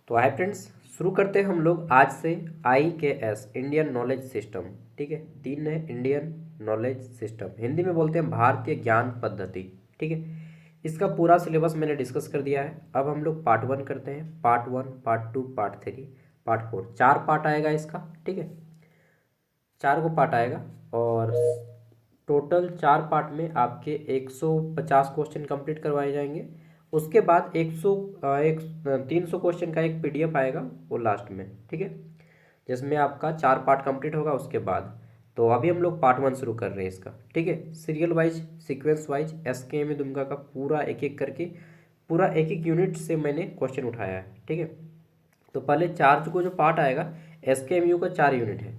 तो hi friends, शुरू करते हैं हम लोग आज से IKS इंडियन नॉलेज सिस्टम। ठीक है, 3 है इंडियन नॉलेज सिस्टम, हिंदी में बोलते हैं भारतीय ज्ञान पद्धति। ठीक है, इसका पूरा सिलेबस मैंने डिस्कस कर दिया है। अब हम लोग पार्ट 1 करते हैं। Part 1, part 2, part 3, part 4, 4 part आएगा इसका। ठीक है, 4 को पार्ट आएगा और टोटल 4 पार्ट में आपके 150 क्वेश्चन कंप्लीट करवाए जाएंगे। उसके बाद 300 क्वेश्चन का एक PDF आएगा वो लास्ट में। ठीक है, जिसमें आपका 4 पार्ट कंप्लीट होगा उसके बाद। तो अभी हम लोग पार्ट 1 शुरू कर रहे हैं इसका। ठीक है, serial wise, sequence wise, SKMU Dumka का पूरा एक एक करके, पूरा एक एक यूनिट से मैंने क्वेश्चन उठाया है। ठीक है, तो पहले 4 को जो पार्ट आएगा, SKMU का 4 यूनिट है।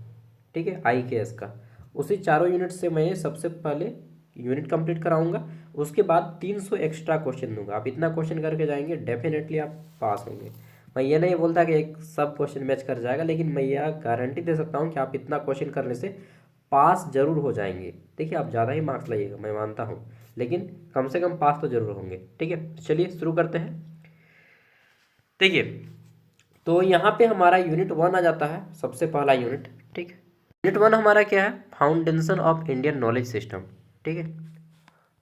ठीक है, IKS का, उसी चारों यूनिट से मैं सबसे पहले यूनिट कंप्लीट कराऊंगा। उसके बाद 300 एक्स्ट्रा क्वेश्चन दूंगा। आप इतना क्वेश्चन करके जाएंगे, डेफिनेटली आप पास होंगे। मैं ये नहीं बोलता कि एक सब क्वेश्चन मैच कर जाएगा, लेकिन मैं यह गारंटी दे सकता हूँ कि आप इतना क्वेश्चन करने से पास जरूर हो जाएंगे। देखिए, आप ज़्यादा ही मार्क्स लाइएगा, मैं मानता हूँ, लेकिन कम से कम पास तो जरूर होंगे। ठीक है, चलिए शुरू करते हैं। देखिए, तो यहाँ पे हमारा यूनिट 1 आ जाता है, सबसे पहला यूनिट। ठीक है, यूनिट 1 हमारा क्या है? Foundation of Indian knowledge system. ठीक है,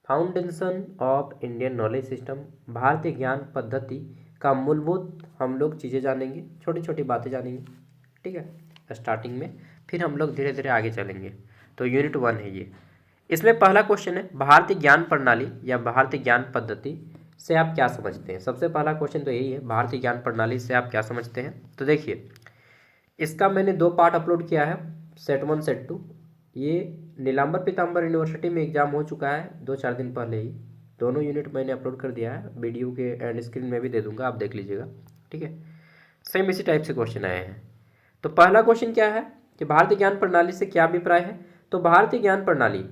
foundation of Indian knowledge system, भारतीय ज्ञान पद्धति का मूलभूत हम लोग चीज़ें जानेंगे, छोटी छोटी बातें जानेंगे। ठीक है, स्टार्टिंग में, फिर हम लोग धीरे धीरे आगे चलेंगे। तो यूनिट 1 है ये। इसमें पहला क्वेश्चन है, भारतीय ज्ञान प्रणाली या भारतीय ज्ञान पद्धति से आप क्या समझते हैं। सबसे पहला क्वेश्चन तो यही है, भारतीय ज्ञान प्रणाली से आप क्या समझते हैं। तो देखिए, इसका मैंने 2 पार्ट अपलोड किया है, सेट 1 सेट 2। ये नीलांबर पीताम्बर यूनिवर्सिटी में एग्जाम हो चुका है 2-4 दिन पहले ही। दोनों यूनिट मैंने अपलोड कर दिया है, वीडियो के एंड स्क्रीन में भी दे दूंगा, आप देख लीजिएगा। ठीक है, सेम इसी टाइप से क्वेश्चन आए हैं। तो पहला क्वेश्चन क्या है कि भारतीय ज्ञान प्रणाली से क्या अभिप्राय है। तो भारतीय ज्ञान प्रणाली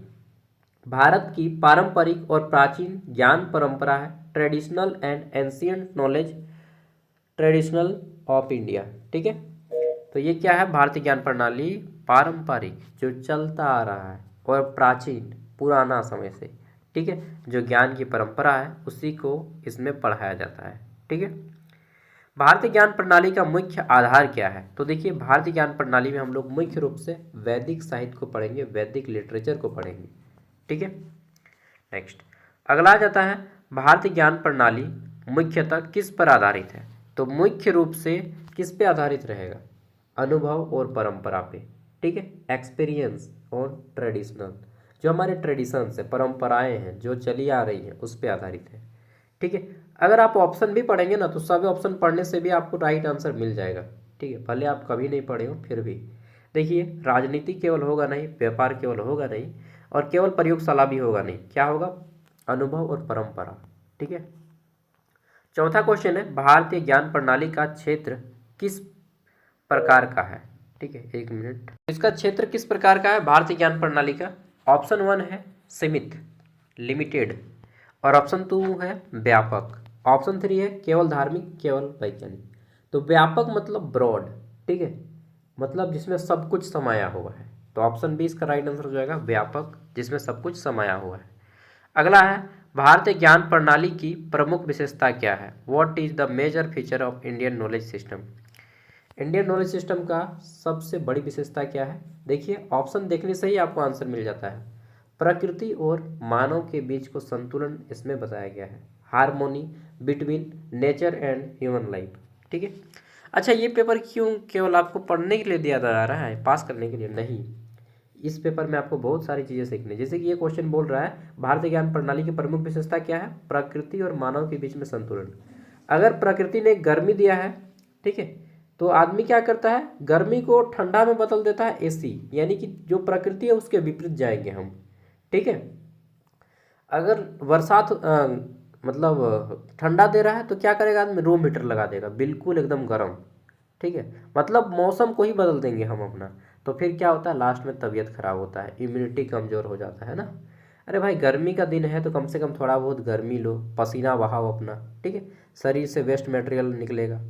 भारत की पारंपरिक और प्राचीन ज्ञान परंपरा है, traditional and ancient knowledge traditional of India. ठीक है, तो ये क्या है? भारतीय ज्ञान प्रणाली पारंपरिक, जो चलता आ रहा है, और प्राचीन, पुराना समय से। ठीक है, जो ज्ञान की परंपरा है उसी को इसमें पढ़ाया जाता है। ठीक है, भारतीय ज्ञान प्रणाली का मुख्य आधार क्या है। तो देखिए, भारतीय ज्ञान प्रणाली में हम लोग मुख्य रूप से वैदिक साहित्य को पढ़ेंगे, वैदिक लिटरेचर को पढ़ेंगे। ठीक है, नेक्स्ट अगला आ जाता है, भारतीय ज्ञान प्रणाली मुख्यतः किस पर आधारित है। तो मुख्य रूप से किस पे आधारित रहेगा? अनुभव और परंपरा पे। ठीक है, एक्सपीरियंस और ट्रेडिशनल, जो हमारे ट्रेडिशंस है, परंपराएं हैं जो चली आ रही हैं, उस पे आधारित है। ठीक है, अगर आप ऑप्शन भी पढ़ेंगे ना, तो सभी ऑप्शन पढ़ने से भी आपको राइट आंसर मिल जाएगा। ठीक है, भले आप कभी नहीं पढ़े हो फिर भी। देखिए, राजनीति केवल होगा नहीं, व्यापार केवल होगा नहीं, और केवल प्रयोगशाला भी होगा नहीं, क्या होगा? अनुभव और परंपरा। ठीक है, चौथा क्वेश्चन है, भारतीय ज्ञान प्रणाली का क्षेत्र किस प्रकार का है। ठीक है, 1 मिनट। इसका क्षेत्र किस प्रकार का है भारतीय ज्ञान प्रणाली का? ऑप्शन 1 है सीमित, लिमिटेड, और ऑप्शन 2 है व्यापक, ऑप्शन 3 है केवल धार्मिक, केवल वैज्ञानिक। तो व्यापक मतलब ब्रॉड। ठीक है, मतलब जिसमें सब कुछ समाया हुआ है। तो ऑप्शन बी इसका राइट आंसर हो जाएगा, व्यापक, जिसमें सब कुछ समाया हुआ है। अगला है, भारतीय ज्ञान प्रणाली की प्रमुख विशेषता क्या है। What is the major feature of Indian knowledge system. Indian knowledge system का सबसे बड़ी विशेषता क्या है? देखिए, ऑप्शन देखने से ही आपको आंसर मिल जाता है। प्रकृति और मानव के बीच को संतुलन इसमें बताया गया है, harmony between nature and human life. ठीक है, अच्छा, ये पेपर क्यों केवल आपको पढ़ने के लिए दिया जा रहा है, पास करने के लिए नहीं। इस पेपर में आपको बहुत सारी चीज़ें सीखनी, जैसे कि ये क्वेश्चन बोल रहा है, भारतीय ज्ञान प्रणाली की प्रमुख विशेषता क्या है? प्रकृति और मानव के बीच में संतुलन। अगर प्रकृति ने गर्मी दिया है, ठीक है, तो आदमी क्या करता है? गर्मी को ठंडा में बदल देता है, AC, यानी कि जो प्रकृति है उसके विपरीत जाएंगे हम। ठीक है, अगर बरसात मतलब ठंडा दे रहा है, तो क्या करेगा आदमी? रूम हीटर लगा देगा, बिल्कुल एकदम गर्म। ठीक है, मतलब मौसम को ही बदल देंगे हम अपना। तो फिर क्या होता है? लास्ट में तबीयत खराब होता है, इम्यूनिटी कमज़ोर हो जाता है ना। अरे भाई, गर्मी का दिन है तो कम से कम थोड़ा बहुत गर्मी लो, पसीना बहाओ अपना। ठीक है, शरीर से वेस्ट मटेरियल निकलेगा।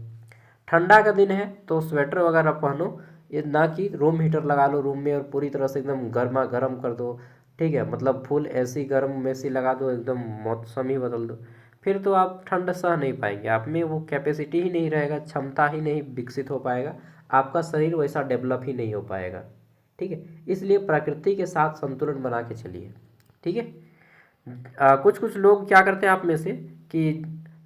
ठंडा का दिन है तो स्वेटर वगैरह पहनो, ये ना कि रूम हीटर लगा लो रूम में और पूरी तरह से एकदम गर्मा गर्म कर दो। ठीक है, मतलब फुल AC, गर्म AC लगा दो, एकदम मौसम ही बदल दो। फिर तो आप ठंड सह नहीं पाएंगे, आप में वो कैपेसिटी ही नहीं रहेगा, क्षमता ही नहीं विकसित हो पाएगा, आपका शरीर वैसा डेवलप ही नहीं हो पाएगा। ठीक है, इसलिए प्रकृति के साथ संतुलन बना के चलिए। ठीक है, कुछ कुछ लोग क्या करते हैं आप में से कि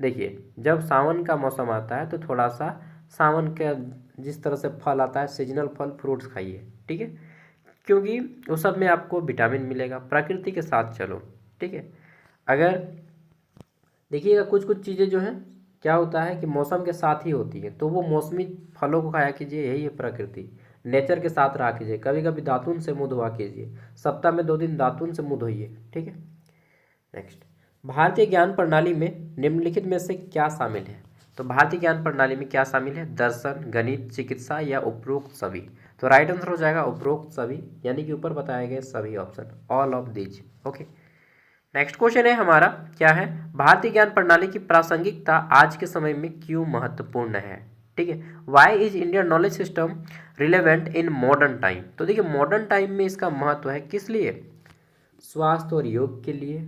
देखिए, जब सावन का मौसम आता है तो थोड़ा सा सावन का जिस तरह से फल आता है, सीजनल फल फ्रूट्स खाइए। ठीक है, क्योंकि उस सब में आपको विटामिन मिलेगा। प्रकृति के साथ चलो। ठीक है, अगर देखिएगा कुछ कुछ चीज़ें जो हैं, क्या होता है कि मौसम के साथ ही होती है, तो वो मौसमी फलों को खाया कीजिए, यही है प्रकृति। नेचर के साथ रहा कीजिए, कभी कभी दातुन से मुँह धोआ कीजिए, सप्ताह में 2 दिन दातुन से मुँह धोइए। ठीक है, नेक्स्ट, भारतीय ज्ञान प्रणाली में निम्नलिखित में से क्या शामिल है? तो भारतीय ज्ञान प्रणाली में क्या शामिल है? दर्शन, गणित, चिकित्सा या उपरोक्त सभी। तो राइट आंसर हो जाएगा उपरोक्त सभी, यानी कि ऊपर बताए गए सभी option, all of these. Okay, next question है हमारा, क्या है? भारतीय ज्ञान प्रणाली की प्रासंगिकता आज के समय में क्यों महत्वपूर्ण है? ठीक है, why is Indian knowledge system relevant in modern time? तो देखिए, मॉडर्न टाइम में इसका महत्व है किस लिए? स्वास्थ्य और योग के लिए,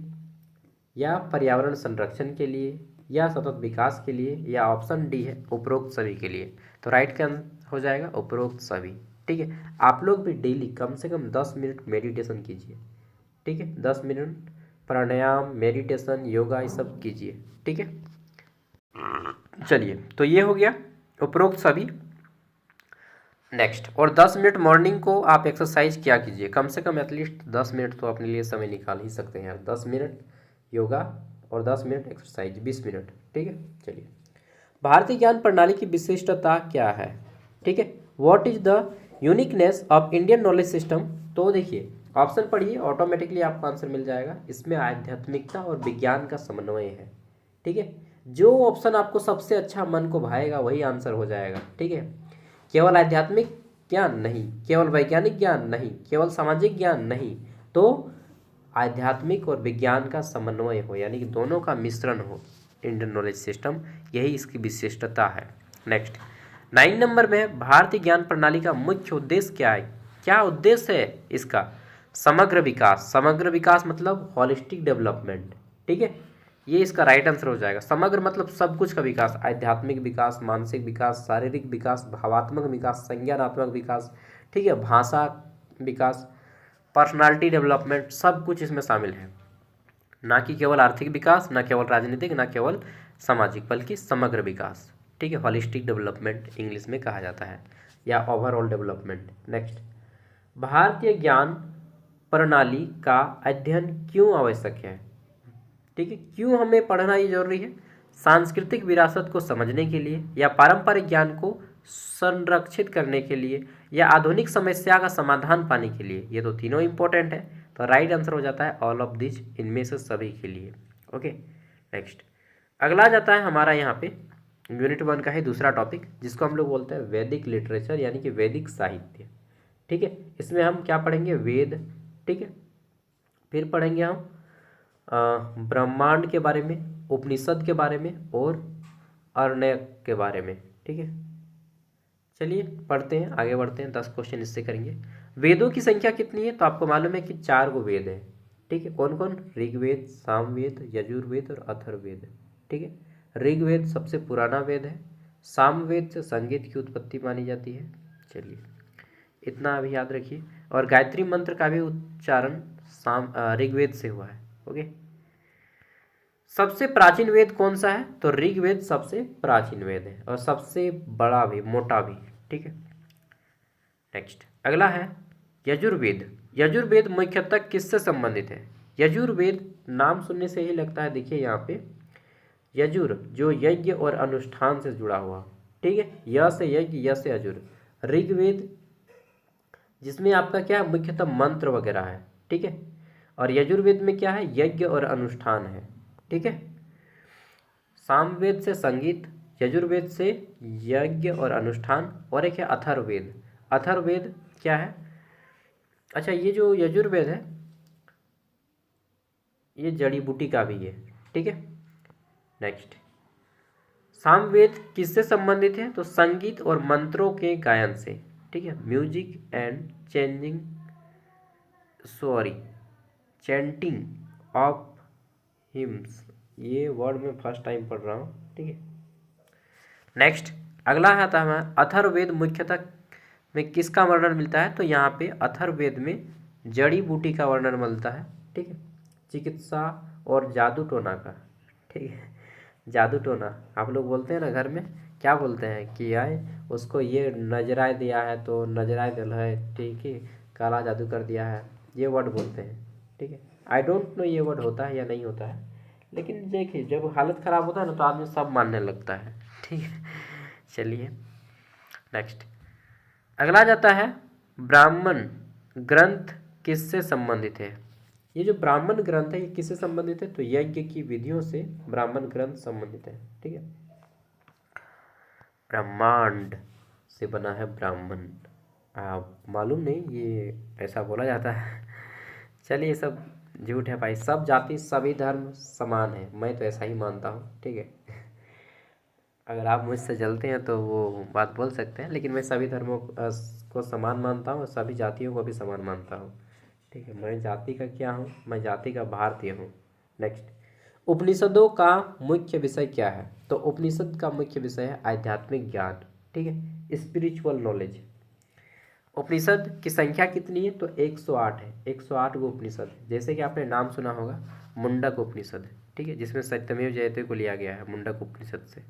या पर्यावरण संरक्षण के लिए, या सतत विकास के लिए, या ऑप्शन डी है उपरोक्त सभी के लिए। तो राइट का हो जाएगा उपरोक्त सभी। ठीक है, आप लोग भी डेली कम से कम 10 मिनट मेडिटेशन कीजिए। ठीक है, 10 मिनट प्राणायाम, मेडिटेशन, योगा, ये सब कीजिए। ठीक है, चलिए, तो ये हो गया उपरोक्त सभी। नेक्स्ट, और 10 मिनट मॉर्निंग को आप एक्सरसाइज क्या कीजिए, कम से कम एटलीस्ट 10 मिनट तो अपने लिए समय निकाल ही सकते हैं यार। 10 मिनट योगा और 10 मिनट एक्सरसाइज, 20 मिनट। ठीक है, चलिए, भारतीय ज्ञान प्रणाली की विशिष्टता क्या है? ठीक है, what is the uniqueness of Indian knowledge system? तो देखिए, ऑप्शन पढ़िए, ऑटोमेटिकली आपको आंसर मिल जाएगा। इसमें आध्यात्मिकता और विज्ञान का समन्वय है। ठीक है, जो ऑप्शन आपको सबसे अच्छा मन को भाएगा वही आंसर हो जाएगा। ठीक है, केवल आध्यात्मिक ज्ञान नहीं, केवल वैज्ञानिक ज्ञान नहीं, केवल सामाजिक ज्ञान नहीं, तो आध्यात्मिक और विज्ञान का समन्वय हो, यानी कि दोनों का मिश्रण हो इंडियन नॉलेज सिस्टम, यही इसकी विशिष्टता है। नेक्स्ट, 9 नंबर में, भारतीय ज्ञान प्रणाली का मुख्य उद्देश्य क्या है? क्या उद्देश्य है इसका? समग्र विकास। समग्र विकास मतलब हॉलिस्टिक डेवलपमेंट। ठीक है, ये इसका राइट आंसर हो जाएगा। समग्र मतलब सब कुछ का विकास, आध्यात्मिक विकास, मानसिक विकास, शारीरिक विकास, भावात्मक विकास, संज्ञानात्मक विकास, ठीक है, भाषा विकास, पर्सनालिटी डेवलपमेंट, सब कुछ इसमें शामिल है। ना कि केवल आर्थिक विकास, ना केवल राजनीतिक, ना केवल सामाजिक, बल्कि समग्र विकास। ठीक है, हॉलिस्टिक डेवलपमेंट इंग्लिश में कहा जाता है, या ओवरऑल डेवलपमेंट। नेक्स्ट, भारतीय ज्ञान प्रणाली का अध्ययन क्यों आवश्यक है? ठीक है, क्यों हमें पढ़ना ये जरूरी है? सांस्कृतिक विरासत को समझने के लिए, या पारंपरिक ज्ञान को संरक्षित करने के लिए, या आधुनिक समस्या का समाधान पाने के लिए। ये तो तीनों इंपॉर्टेंट है, तो राइट आंसर हो जाता है ऑल ऑफ दिस, इनमें से सभी के लिए। ओके, नेक्स्ट, अगला जाता है हमारा यहाँ पे यूनिट 1 का ही दूसरा टॉपिक, जिसको हम लोग बोलते हैं वैदिक लिटरेचर, यानी कि वैदिक साहित्य। ठीक है, इसमें हम क्या पढ़ेंगे? वेद। ठीक है, फिर पढ़ेंगे हम ब्रह्मांड के बारे में, उपनिषद के बारे में, और अर्णय के बारे में। ठीक है, चलिए पढ़ते हैं, आगे बढ़ते हैं। 10 क्वेश्चन इससे करेंगे। वेदों की संख्या कितनी है? तो आपको मालूम है कि 4 गो वेद है। ठीक है, कौन कौन? ऋग्वेद, सामवेद, यजुर्वेद और अथर्ववेद। ठीक है, ऋग्वेद सबसे पुराना वेद है, सामवेद से संगीत की उत्पत्ति मानी जाती है। चलिए, इतना अभी याद रखिए। और गायत्री मंत्र का भी उच्चारण ऋग्वेद से हुआ है। ओके, सबसे प्राचीन वेद कौन सा है? तो ऋग्वेद सबसे प्राचीन वेद है, और सबसे बड़ा भी, मोटा भी। ठीक है, नेक्स्ट, अगला है यजुर्वेद। यजुर्वेद मुख्यतः किससे संबंधित है? यजुर्वेद नाम सुनने से ही लगता है, देखिए यहाँ पे यजुर, जो यज्ञ और अनुष्ठान से जुड़ा हुआ। ठीक है, य से यज्ञ, य से अजुर। ऋग्वेद जिसमें आपका क्या है, मुख्यतः मंत्र वगैरह है। ठीक है, और यजुर्वेद में क्या है? यज्ञ और अनुष्ठान है। ठीक है, सामवेद से संगीत, यजुर्वेद से यज्ञ और अनुष्ठान, और एक है अथर्ववेद। अथर्ववेद क्या है? अच्छा, ये जो यजुर्वेद है ये जड़ी बूटी का भी है। ठीक है, नेक्स्ट, सामवेद किससे संबंधित है? तो संगीत और मंत्रों के गायन से। ठीक है, music and chanting of hymns ये वर्ड मैं फर्स्ट टाइम पढ़ रहा हूँ, ठीक है। नेक्स्ट अगला आता है हमारा अथर्ववेद मुख्यतः में किसका वर्णन मिलता है? तो यहाँ पे अथर्ववेद में जड़ी बूटी का वर्णन मिलता है, ठीक है, चिकित्सा और जादू टोना का, ठीक है। जादू टोना आप लोग बोलते हैं ना घर में, क्या बोलते हैं कि आए उसको ये नजराए दिया है तो नजराए दिल है, ठीक है, काला जादू कर दिया है, ये वर्ड बोलते हैं, ठीक है। आई डोंट नो ये वर्ड होता है या नहीं होता है, लेकिन देखिए जब हालत ख़राब होता है ना तो आदमी सब मानने लगता है, ठीक है। चलिए नेक्स्ट अगला जाता है ब्राह्मण ग्रंथ किससे संबंधित है? ये जो ब्राह्मण ग्रंथ है ये किससे संबंधित है? तो यज्ञ की विधियों से ब्राह्मण ग्रंथ संबंधित है, ठीक है। ब्रह्मांड से बना है ब्राह्मण, मालूम नहीं ये ऐसा बोला जाता है। चलिए सब झूठ है भाई, सब जाति सभी धर्म समान है, मैं तो ऐसा ही मानता हूँ, ठीक है। अगर आप मुझसे जलते हैं तो वो बात बोल सकते हैं, लेकिन मैं सभी धर्मों को समान मानता हूँ और सभी जातियों को भी समान मानता हूँ, ठीक है। मैं जाति का क्या हूँ? मैं जाति का भारतीय हूँ। नेक्स्ट उपनिषदों का मुख्य विषय क्या है? तो उपनिषद का मुख्य विषय है आध्यात्मिक ज्ञान, ठीक है, स्पिरिचुअल नॉलेज। उपनिषद की संख्या कितनी है? तो 108 है, 108 गो उपनिषद है। जैसे कि आपने नाम सुना होगा मुंडक उपनिषद, ठीक है, जिसमें सत्यमेव जयते को लिया गया है मुंडक उपनिषद से।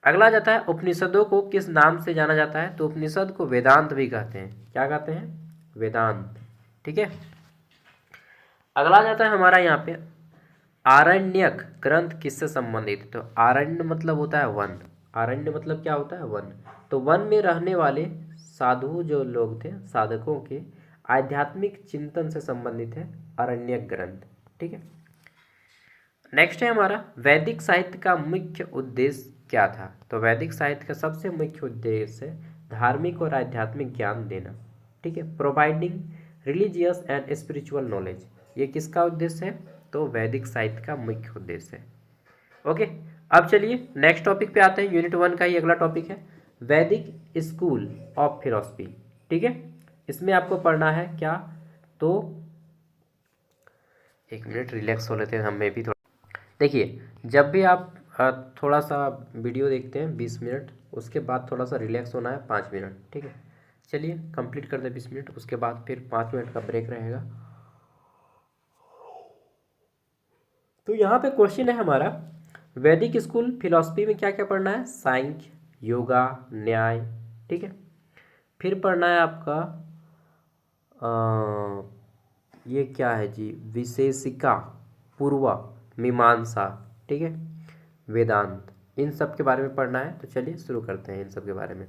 अगला जाता है उपनिषदों को किस नाम से जाना जाता है? तो उपनिषद को वेदांत भी कहते हैं। क्या कहते हैं? वेदांत, ठीक है। अगला जाता है हमारा यहाँ पे आरण्यक ग्रंथ किससे संबंधित? तो आरण्य मतलब होता है वन, आरण्य मतलब क्या होता है? वन। तो वन में रहने वाले साधु जो लोग थे, साधकों के आध्यात्मिक चिंतन से संबंधित है आरण्यक ग्रंथ, ठीक है। नेक्स्ट है हमारा वैदिक साहित्य का मुख्य उद्देश्य क्या था? तो वैदिक साहित्य का सबसे मुख्य उद्देश्य है धार्मिक और आध्यात्मिक ज्ञान देना, ठीक है, providing religious and spiritual knowledge. ये किसका उद्देश्य है? तो वैदिक साहित्य का मुख्य उद्देश्य है। ओके, अब चलिए नेक्स्ट टॉपिक पे आते हैं। यूनिट 1 का ही अगला टॉपिक है वैदिक स्कूल ऑफ फिलोसफी, ठीक है। इसमें आपको पढ़ना है क्या? तो एक मिनट रिलैक्स हो लेते हैं हम में भी थोड़ा। देखिए जब भी आप थोड़ा सा वीडियो देखते हैं 20 मिनट, उसके बाद थोड़ा सा रिलैक्स होना है 5 मिनट, ठीक है। चलिए कंप्लीट कर दे 20 मिनट, उसके बाद फिर 5 मिनट का ब्रेक रहेगा। तो यहाँ पे क्वेश्चन है हमारा वैदिक स्कूल फिलॉसफी में क्या क्या पढ़ना है? सांख्य, योगा, न्याय, ठीक है। फिर पढ़ना है आपका ये क्या है जी? विशेषिका, पूर्वा, मीमांसा, ठीक है, वेदांत, इन सब के बारे में पढ़ना है। तो चलिए शुरू करते हैं इन सब के बारे में।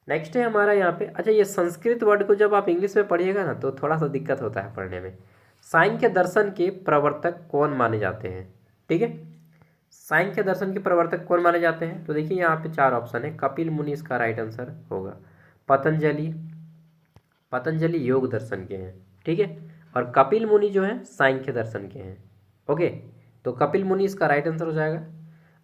नेक्स्ट है हमारा यहाँ पे, अच्छा ये संस्कृत वर्ड को जब आप इंग्लिश में पढ़िएगा ना तो थोड़ा सा दिक्कत होता है पढ़ने में। सांख्य दर्शन के प्रवर्तक कौन माने जाते हैं? ठीक है, सांख्य दर्शन के प्रवर्तक कौन माने जाते हैं? तो देखिए यहाँ पे 4 ऑप्शन है, कपिल मुनि इसका राइट आंसर होगा, पतंजलि, पतंजलि योग दर्शन के हैं, ठीक है, और कपिल मुनि जो है सांख्य दर्शन के हैं। ओके, तो कपिल मुनि इसका राइट आंसर हो जाएगा।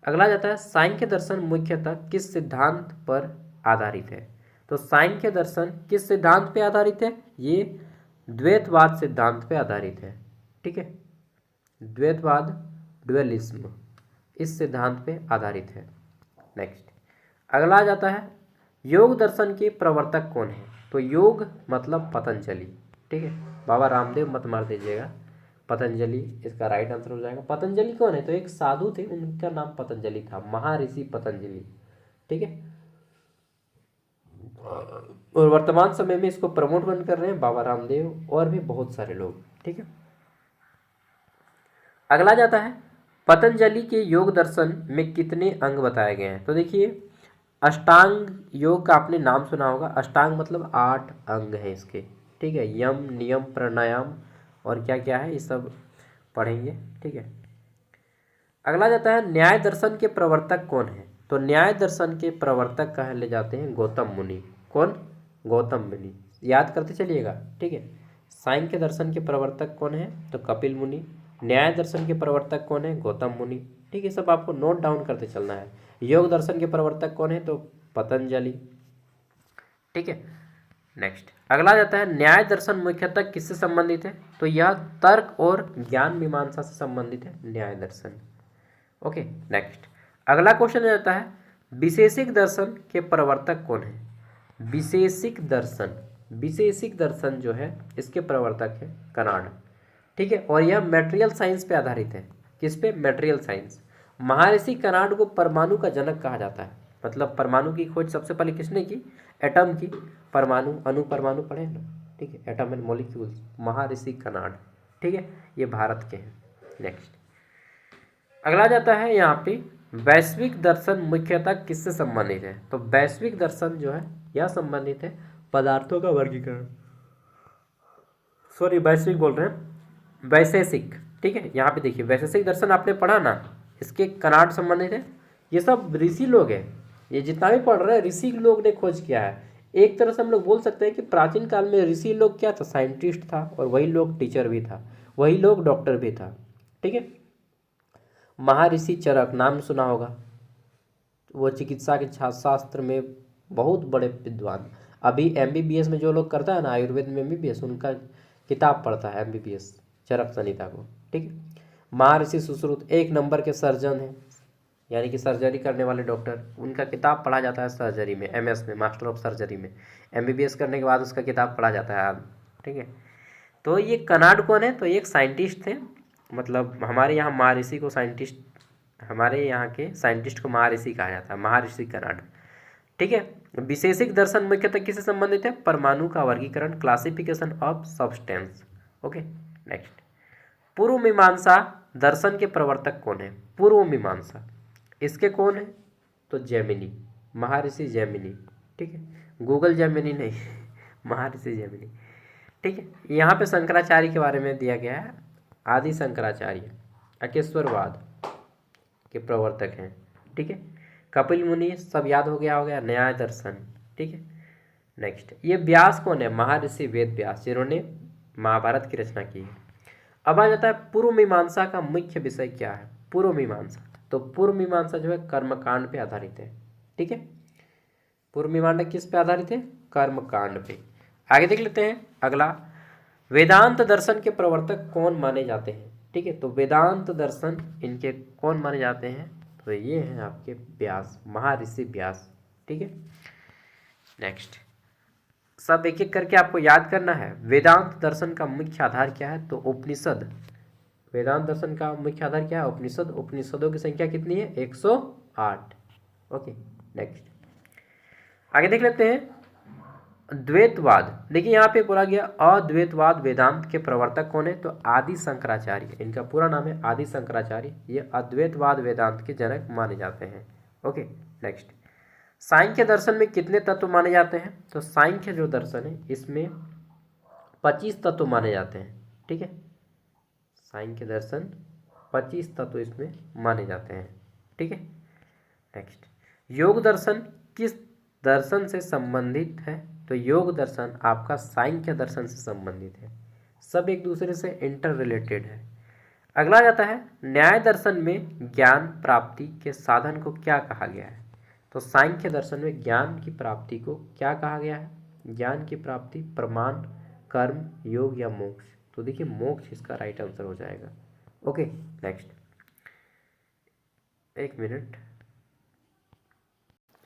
अगला जाता है सांख्य दर्शन मुख्यतः किस सिद्धांत पर आधारित है? तो सांख्य दर्शन किस सिद्धांत पे आधारित है? ये द्वैतवाद सिद्धांत पे आधारित है, ठीक है, द्वैतवाद, ड्युअलिज्म, इस सिद्धांत पे आधारित है। नेक्स्ट अगला जाता है योग दर्शन के प्रवर्तक कौन है? तो योग मतलब पतंजलि, ठीक है, बाबा रामदेव मत मार दीजिएगा, पतंजलि इसका राइट आंसर हो जाएगा। पतंजलि कौन है? तो एक साधु थे, उनका नाम पतंजलि था, महर्षि पतंजलि, ठीक है, और वर्तमान समय में इसको प्रमोट बन कर रहे हैं बाबा रामदेव और भी बहुत सारे लोग, ठीक है। अगला जाता है पतंजलि के योग दर्शन में कितने अंग बताए गए हैं? तो देखिए अष्टांग योग का आपने नाम सुना होगा, अष्टांग मतलब 8 अंग हैं इसके, ठीक है, यम, नियम, प्राणायाम और क्या क्या है ये सब पढ़ेंगे, ठीक है। अगला जाता है न्याय दर्शन के प्रवर्तक कौन है? तो न्याय दर्शन के प्रवर्तक कहे ले जाते हैं गौतम मुनि। कौन? गौतम मुनि, याद करते चलिएगा, ठीक है। सांख्य दर्शन के प्रवर्तक कौन है? तो कपिल मुनि। न्याय दर्शन के प्रवर्तक कौन है? गौतम मुनि, ठीक है, सब आपको नोट डाउन करते चलना है। योग दर्शन के प्रवर्तक कौन है? तो पतंजलि, ठीक है। नेक्स्ट अगला जाता है न्याय दर्शन मुख्यतः किससे संबंधित है, तो यह तर्क और ज्ञान मीमांसा से संबंधित है न्याय दर्शन। ओके नेक्स्ट अगला क्वेश्चन जाता है विशेषिक दर्शन के प्रवर्तक कौन है। विशेषिक दर्शन जो है इसके प्रवर्तक है कनाड, ठीक है, और यह मटेरियल साइंस पे आधारित है। किस पे, मटेरियल साइंस। महर्षि कनाड को परमाणु का जनक कहा जाता है, मतलब परमाणु की खोज सबसे पहले किसने की, एटम की, परमाणु अणु परमाणु पढ़े ना, ठीक है, atom and molecules, Maharshi canard, ठीक है, ये भारत के हैं। नेक्स्ट अगला जाता है यहाँ पे वैश्विक दर्शन मुख्यतः किससे संबंधित है, तो वैश्विक दर्शन जो है यह संबंधित है पदार्थों का वर्गीकरण, सॉरी वैश्विक बोल रहे हैं, वैशेषिक, ठीक है। यहाँ पे देखिए वैशेषिक दर्शन आपने पढ़ा ना, इसके कनाड संबंधित है। ये सब ऋषि लोग हैं, ये जितना भी पढ़ रहे हैं ऋषि लोग ने खोज किया है। एक तरह से हम लोग बोल सकते हैं कि प्राचीन काल में ऋषि लोग क्या था, साइंटिस्ट था, और वही लोग टीचर भी था, वही लोग डॉक्टर भी था, ठीक है। महर्षि चरक नाम सुना होगा, वो चिकित्सा के शास्त्र में बहुत बड़े विद्वान। अभी एमबीबीएस में जो लोग करता है ना, आयुर्वेद में एमबीबीएस, उनका किताब पढ़ता है एमबीबीएस, चरक संहिता को, ठीक है। महर्षि सुश्रुत एक नंबर के सर्जन हैं, यानी कि सर्जरी करने वाले डॉक्टर, उनका किताब पढ़ा जाता है सर्जरी में, एमएस में, मास्टर ऑफ सर्जरी में। एमबीबीएस करने के बाद उसका किताब पढ़ा जाता है, ठीक है। तो ये कनाड कौन है, तो ये एक साइंटिस्ट थे, मतलब हमारे यहाँ महर्षि को साइंटिस्ट, हमारे यहाँ के साइंटिस्ट को महर्षि कहा जाता है, महर्षि कनाड, ठीक है। विशेषिक दर्शन मुख्यतः किससे संबंधित है, परमाणु का वर्गीकरण, classification of substance. Okay next पूर्व मीमांसा दर्शन के प्रवर्तक कौन है, पूर्व मीमांसा इसके कौन है, तो जैमिनी, महर्षि जैमिनी, ठीक है, गूगल जैमिनी नहीं महर्षि जैमिनी, ठीक है। यहाँ पे शंकराचार्य के बारे में दिया गया है, आदि शंकराचार्य अकेश्वरवाद के प्रवर्तक हैं, ठीक है। कपिल मुनि सब याद हो गया होगा, न्याय दर्शन, ठीक है। नेक्स्ट ये व्यास कौन है, महर्षि वेद व्यास, जिन्होंने महाभारत की रचना की है। अब आ जाता है पूर्व मीमांसा का मुख्य विषय क्या है, पूर्व मीमांसा, तो पूर्व मीमांसा जो है कर्मकांड पे आधारित है, ठीक है। पूर्व मीमांसा किस पे आधारित है, कर्मकांड पे। आगे देख लेते हैं अगला, वेदांत दर्शन के प्रवर्तक कौन माने जाते हैं, ठीक है। तो वेदांत दर्शन इनके कौन माने जाते हैं, तो ये हैं आपके व्यास, महर्षि व्यास, ठीक है। नेक्स्ट सब एक एक करके आपको याद करना है। वेदांत दर्शन का मुख्य आधार क्या है, तो उपनिषद। वेदांत दर्शन का मुख्य आधार क्या है, उपनिषद। उपनिषदों की संख्या कितनी है, 108। ओके नेक्स्ट आगे देख लेते हैं द्वैतवाद। देखिए यहाँ पे बोला गया अद्वैतवाद वेदांत के प्रवर्तक कौन है, तो आदि शंकराचार्य, इनका पूरा नाम है आदि शंकराचार्य, ये अद्वैतवाद वेदांत के जनक माने जाते हैं। ओके नेक्स्ट सांख्य दर्शन में कितने तत्व माने जाते हैं, तो सांख्य जो दर्शन है इसमें 25 तत्व माने जाते हैं, ठीक है। सांख्य दर्शन 25 तत्व इसमें माने जाते हैं, ठीक है। नेक्स्ट योग दर्शन किस दर्शन से संबंधित है, तो योग दर्शन आपका सांख्य दर्शन से संबंधित है, सब एक दूसरे से इंटर रिलेटेड है। अगला जाता है न्याय दर्शन में ज्ञान प्राप्ति के साधन को क्या कहा गया है, तो सांख्य दर्शन में ज्ञान की प्राप्ति को क्या कहा गया है, ज्ञान की प्राप्ति प्रमाण, कर्म, योग या मोक्ष। तो देखिए मोक्ष इसका राइट आंसर हो जाएगा। ओके नेक्स्ट एक मिनट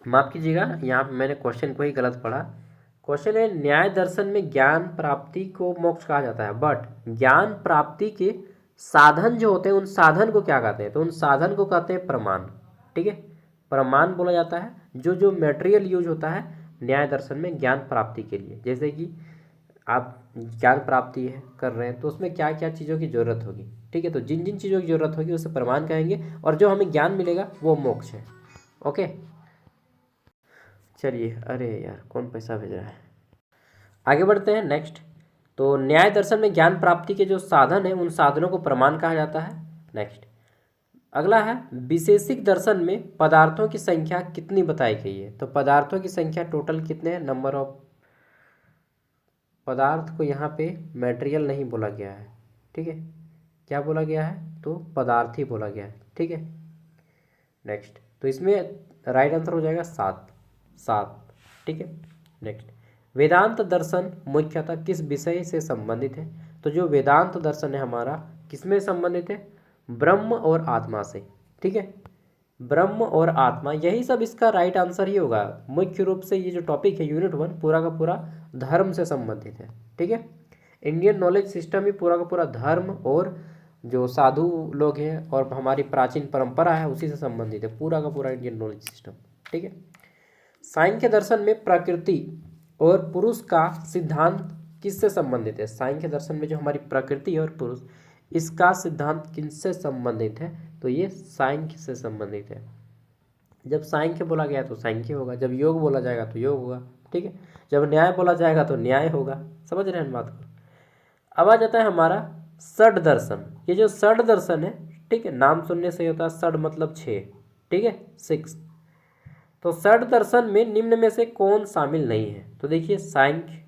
माफ कीजिएगा, यहाँ पे मैंने क्वेश्चन को ही गलत पढ़ा। क्वेश्चन है न्याय दर्शन में ज्ञान प्राप्ति को मोक्ष कहा जाता है, बट ज्ञान प्राप्ति के साधन जो होते हैं उन साधन को क्या कहते हैं, तो उन साधन को कहते हैं प्रमाण, ठीक है। प्रमाण बोला जाता है जो जो मटेरियल यूज होता है न्याय दर्शन में ज्ञान प्राप्ति के लिए। जैसे कि आप ज्ञान प्राप्ति है कर रहे हैं तो उसमें क्या क्या चीज़ों की जरूरत होगी, ठीक है। तो जिन जिन चीज़ों की जरूरत होगी उसे प्रमाण कहेंगे, और जो हमें ज्ञान मिलेगा वो मोक्ष है। ओके चलिए, अरे यार कौन पैसा भेज रहा है। आगे बढ़ते हैं नेक्स्ट। तो न्याय दर्शन में ज्ञान प्राप्ति के जो साधन हैं उन साधनों को प्रमाण कहा जाता है। नेक्स्ट अगला है विशेषिक दर्शन में पदार्थों की संख्या कितनी बताई गई है, तो पदार्थों की संख्या टोटल कितने हैं, नंबर ऑफ पदार्थ को यहाँ पे मटेरियल नहीं बोला गया है, ठीक है, क्या बोला गया है, तो पदार्थ ही बोला गया है, ठीक है। नेक्स्ट तो इसमें राइट आंसर हो जाएगा 7, ठीक है। नेक्स्ट वेदांत दर्शन मुख्यतः किस विषय से संबंधित है? तो जो वेदांत दर्शन है हमारा किसमें संबंधित है? ब्रह्म और आत्मा से। ठीक है, ब्रह्म और आत्मा, यही सब इसका राइट आंसर ही होगा। मुख्य रूप से ये जो टॉपिक है यूनिट 1 पूरा का पूरा धर्म से संबंधित है। ठीक है, इंडियन नॉलेज सिस्टम ही पूरा का पूरा धर्म और जो साधु लोग हैं और हमारी प्राचीन परंपरा है उसी से संबंधित है पूरा का पूरा इंडियन नॉलेज सिस्टम। ठीक है, सांख्य दर्शन में प्रकृति और पुरुष का सिद्धांत किससे संबंधित है? सांख्य दर्शन में जो हमारी प्रकृति और पुरुष, इसका सिद्धांत किससे संबंधित है? तो ये सांख्य से संबंधित है। जब सांख्य बोला गया तो सांख्य होगा, जब योग बोला जाएगा तो योग होगा। ठीक है, जब न्याय बोला जाएगा तो न्याय होगा। समझ रहे हैं बात को? अब आ जाता है हमारा षड दर्शन। ये जो षड दर्शन है, ठीक है, नाम सुनने से होता है षड मतलब 6। ठीक है, 6। तो षड दर्शन में निम्न में से कौन शामिल नहीं है? तो देखिए, सांख्य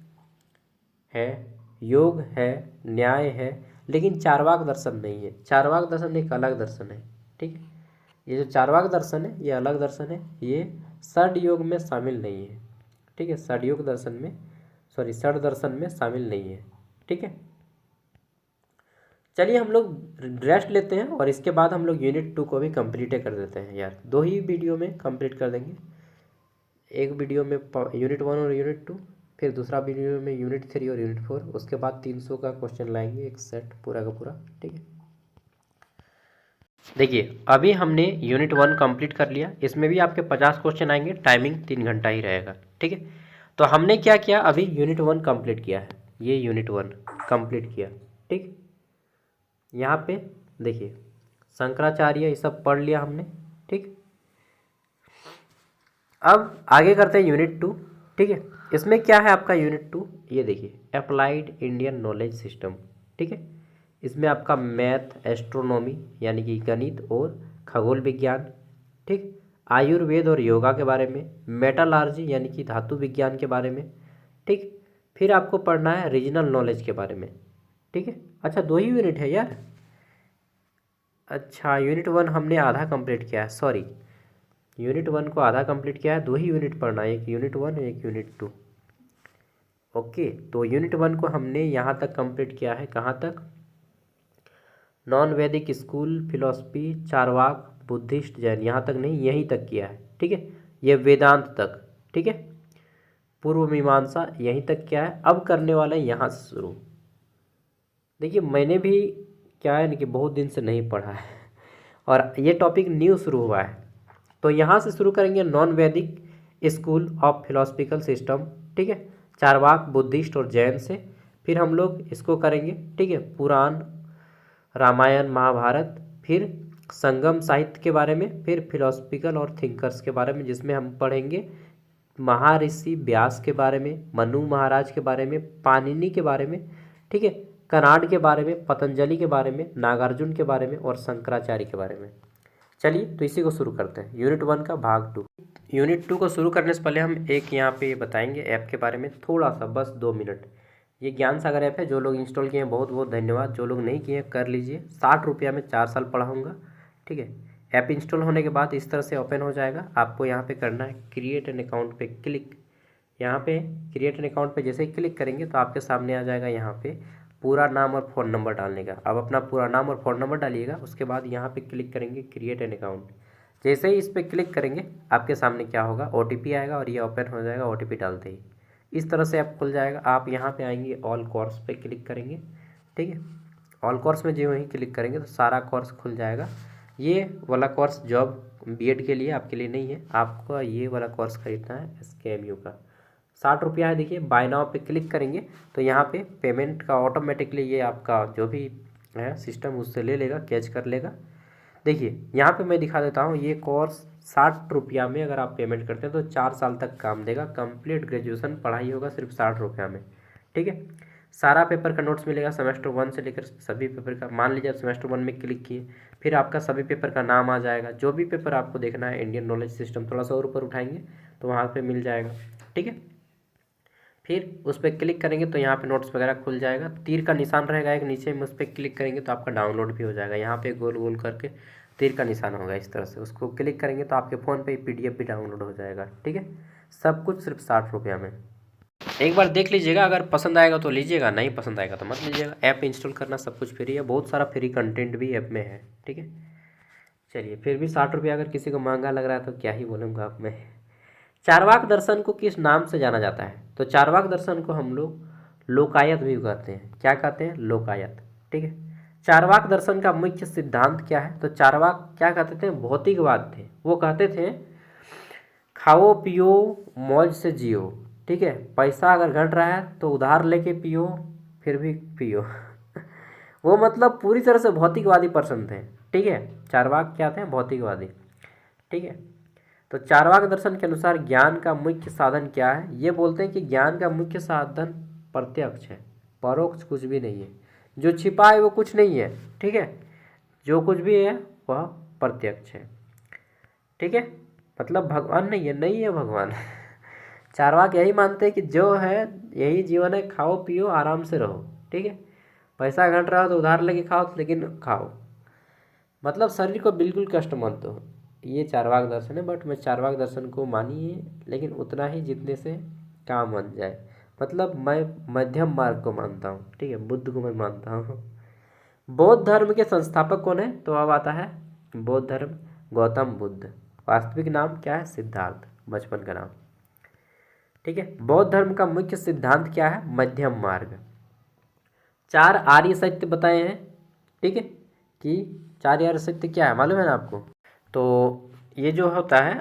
है, योग है, न्याय है, लेकिन चारवाक दर्शन नहीं है। चारवाक दर्शन एक अलग दर्शन है। ठीक है, ये जो चारवाक दर्शन है ये अलग दर्शन है, ये षड योग में शामिल नहीं है। ठीक है, षड योग दर्शन में, सॉरी, षड दर्शन में शामिल नहीं है। ठीक है, चलिए हम लोग रेस्ट लेते हैं और इसके बाद हम लोग यूनिट 2 को भी कंप्लीट कर देते हैं यार। 2 ही वीडियो में कंप्लीट कर देंगे, एक वीडियो में यूनिट 1 और यूनिट 2, फिर दूसरा वीडियो में यूनिट 3 और यूनिट 4, उसके बाद 300 का क्वेश्चन लाएंगे, एक सेट पूरा का पूरा। ठीक है, देखिए अभी हमने यूनिट 1 कंप्लीट कर लिया, इसमें भी आपके 50 क्वेश्चन आएंगे, टाइमिंग 3 घंटा ही रहेगा। ठीक है, तो हमने क्या किया, अभी यूनिट 1 कंप्लीट किया है, ये यूनिट 1 कंप्लीट किया। ठीक, यहाँ पे देखिए शंकराचार्य ये सब पढ़ लिया हमने। ठीक, अब आगे करते हैं यूनिट 2। ठीक है, इसमें क्या है आपका यूनिट 2, ये देखिए अप्लाइड इंडियन नॉलेज सिस्टम। ठीक है, इसमें आपका मैथ, एस्ट्रोनॉमी यानी कि गणित और खगोल विज्ञान, ठीक, आयुर्वेद और योगा के बारे में, मेटालर्जी यानी कि धातु विज्ञान के बारे में। ठीक, फिर आपको पढ़ना है रीजनल नॉलेज के बारे में। ठीक है, अच्छा 2 ही यूनिट है यार। अच्छा, यूनिट 1 हमने आधा कंप्लीट किया है, सॉरी, यूनिट 1 को आधा कंप्लीट किया है, 2 ही यूनिट पढ़ना है, एक यूनिट 1 एक यूनिट 2। ओके, तो यूनिट 1 को हमने यहाँ तक कंप्लीट किया है, कहाँ तक? नॉन वैदिक school, philosophy, Charvaka, Buddhist, Jain, यहाँ तक नहीं, यहीं तक किया है। ठीक है, ये वेदांत तक। ठीक है, पूर्व मीमांसा यहीं तक किया है। अब करने वाला है यहाँ से शुरू। देखिए मैंने भी क्या है ना कि बहुत दिन से नहीं पढ़ा है और ये टॉपिक न्यू शुरू हुआ है, तो यहाँ से शुरू करेंगे नॉन वैदिक स्कूल ऑफ फिलोसफिकल सिस्टम। ठीक है, चारवाक, बुद्धिस्ट और जैन से। फिर हम लोग इसको करेंगे, ठीक है, पुराण, रामायण, महाभारत, फिर संगम साहित्य के बारे में, फिर फिलोसफिकल और थिंकर्स के बारे में, जिसमें हम पढ़ेंगे महर्षि व्यास के बारे में, मनु महाराज के बारे में, पाणिनि के बारे में, ठीक है, कणाद के बारे में, पतंजलि के बारे में, नागार्जुन के बारे में और शंकराचार्य के बारे में। चलिए तो इसी को शुरू करते हैं, यूनिट 1 का भाग 2। यूनिट 2 को शुरू करने से पहले हम एक यहाँ पे बताएंगे ऐप के बारे में थोड़ा सा, बस 2 मिनट। ये ज्ञान सागर ऐप है, जो लोग इंस्टॉल किए हैं बहुत बहुत धन्यवाद, जो लोग नहीं किए हैं कर लीजिए। 60 रुपया में 4 साल पढ़ाऊँगा। ठीक है, ऐप इंस्टॉल होने के बाद इस तरह से ओपन हो जाएगा। आपको यहाँ पे करना है क्रिएट एन अकाउंट पे क्लिक। यहाँ पे क्रिएट एन अकाउंट पे जैसे ही क्लिक करेंगे तो आपके सामने आ जाएगा यहाँ पे पूरा नाम और फ़ोन नंबर डालने का। अब अपना पूरा नाम और फ़ोन नंबर डालिएगा, उसके बाद यहाँ पे क्लिक करेंगे क्रिएट एन अकाउंट। जैसे ही इस पर क्लिक करेंगे आपके सामने क्या होगा, OTP आएगा और ये ओपन हो जाएगा OTP डालते ही। इस तरह से ऐप खुल जाएगा। आप यहाँ पे आएंगे ऑल कोर्स पे क्लिक करेंगे। ठीक है, ऑल कोर्स में जो वहीं क्लिक करेंगे तो सारा कोर्स खुल जाएगा। ये वाला कोर्स जॉब BEd के लिए, आपके लिए नहीं है। आपको ये वाला कोर्स खरीदना है SKMU का, 60 रुपया है। देखिए बाय नाउ पे क्लिक करेंगे तो यहाँ पे पेमेंट का ऑटोमेटिकली ये आपका जो भी है सिस्टम उससे ले लेगा, कैच कर लेगा। देखिए यहाँ पे मैं दिखा देता हूँ, ये कोर्स 60 रुपया में अगर आप पेमेंट करते हैं तो 4 साल तक काम देगा। कंप्लीट ग्रेजुएशन पढ़ाई होगा सिर्फ 60 रुपया में। ठीक है, सारा पेपर का नोट्स मिलेगा, सेमेस्टर 1 से लेकर सभी पेपर का। मान लीजिए आप सेमेस्टर 1 में क्लिक किए, फिर आपका सभी पेपर का नाम आ जाएगा। जो भी पेपर आपको देखना है इंडियन नॉलेज सिस्टम, थोड़ा सा और ऊपर उठाएंगे तो वहाँ पर मिल जाएगा। ठीक है, फिर उस पर क्लिक करेंगे तो यहाँ पे नोट्स वगैरह खुल जाएगा। तीर का निशान रहेगा एक नीचे में, उस पर क्लिक करेंगे तो आपका डाउनलोड भी हो जाएगा। यहाँ पे गोल गोल करके तीर का निशान होगा इस तरह से, उसको क्लिक करेंगे तो आपके फ़ोन पे PDF भी डाउनलोड हो जाएगा। ठीक है, सब कुछ सिर्फ 60 रुपया में। एक बार देख लीजिएगा, अगर पसंद आएगा तो लीजिएगा, नहीं पसंद आएगा तो मत लीजिएगा। ऐप इंस्टॉल करना सब कुछ फ्री है, बहुत सारा फ्री कंटेंट भी ऐप में है, ठीक है। चलिए, फिर भी 60 रुपये अगर किसी को महंगा लग रहा है तो क्या ही बोलूँगा आप मैं। चारवाक दर्शन को किस नाम से जाना जाता है? तो चारवाक दर्शन को हम लोग लोकायत भी कहते हैं। क्या कहते हैं? लोकायत, ठीक है। चारवाक दर्शन का मुख्य सिद्धांत क्या है? तो चारवाक क्या कहते थे? भौतिकवाद थे। वो कहते थे खाओ पियो मौज से जियो, ठीक है। पैसा अगर घट रहा है तो उधार लेके पियो, फिर भी पियो। वो मतलब पूरी तरह से भौतिकवादी पर्सन थे, ठीक है। चारवाक क्या थे? भौतिकवादी, ठीक है। तो चारवाक दर्शन के अनुसार ज्ञान का मुख्य साधन क्या है? ये बोलते हैं कि ज्ञान का मुख्य साधन प्रत्यक्ष है, परोक्ष कुछ भी नहीं है। जो छिपा है वो कुछ नहीं है, ठीक है। जो कुछ भी है वह प्रत्यक्ष है, ठीक है। मतलब भगवान नहीं है, नहीं है भगवान। चारवाक यही मानते हैं कि जो है यही जीवन है, खाओ पियो आराम से रहो, ठीक है। पैसा घट रहा हो तो उधार लेके खाओ, लेकिन खाओ, मतलब शरीर को बिल्कुल कष्ट मत दो। ये चारवाक दर्शन है, बट मैं चारवाक दर्शन को मानिए लेकिन उतना ही जितने से काम बन जाए। मतलब मैं मध्यम मार्ग को मानता हूँ, ठीक है। बुद्ध को मैं मानता हूँ। बौद्ध धर्म के संस्थापक कौन है? तो अब आता है बौद्ध धर्म, गौतम बुद्ध। वास्तविक नाम क्या है? सिद्धार्थ, बचपन का नाम, ठीक है। बौद्ध धर्म का मुख्य सिद्धांत क्या है? मध्यम मार्ग। 4 आर्य सत्य बताए हैं, ठीक है। कि 4 आर्य सत्य क्या है मालूम है ना आपको? तो ये जो होता है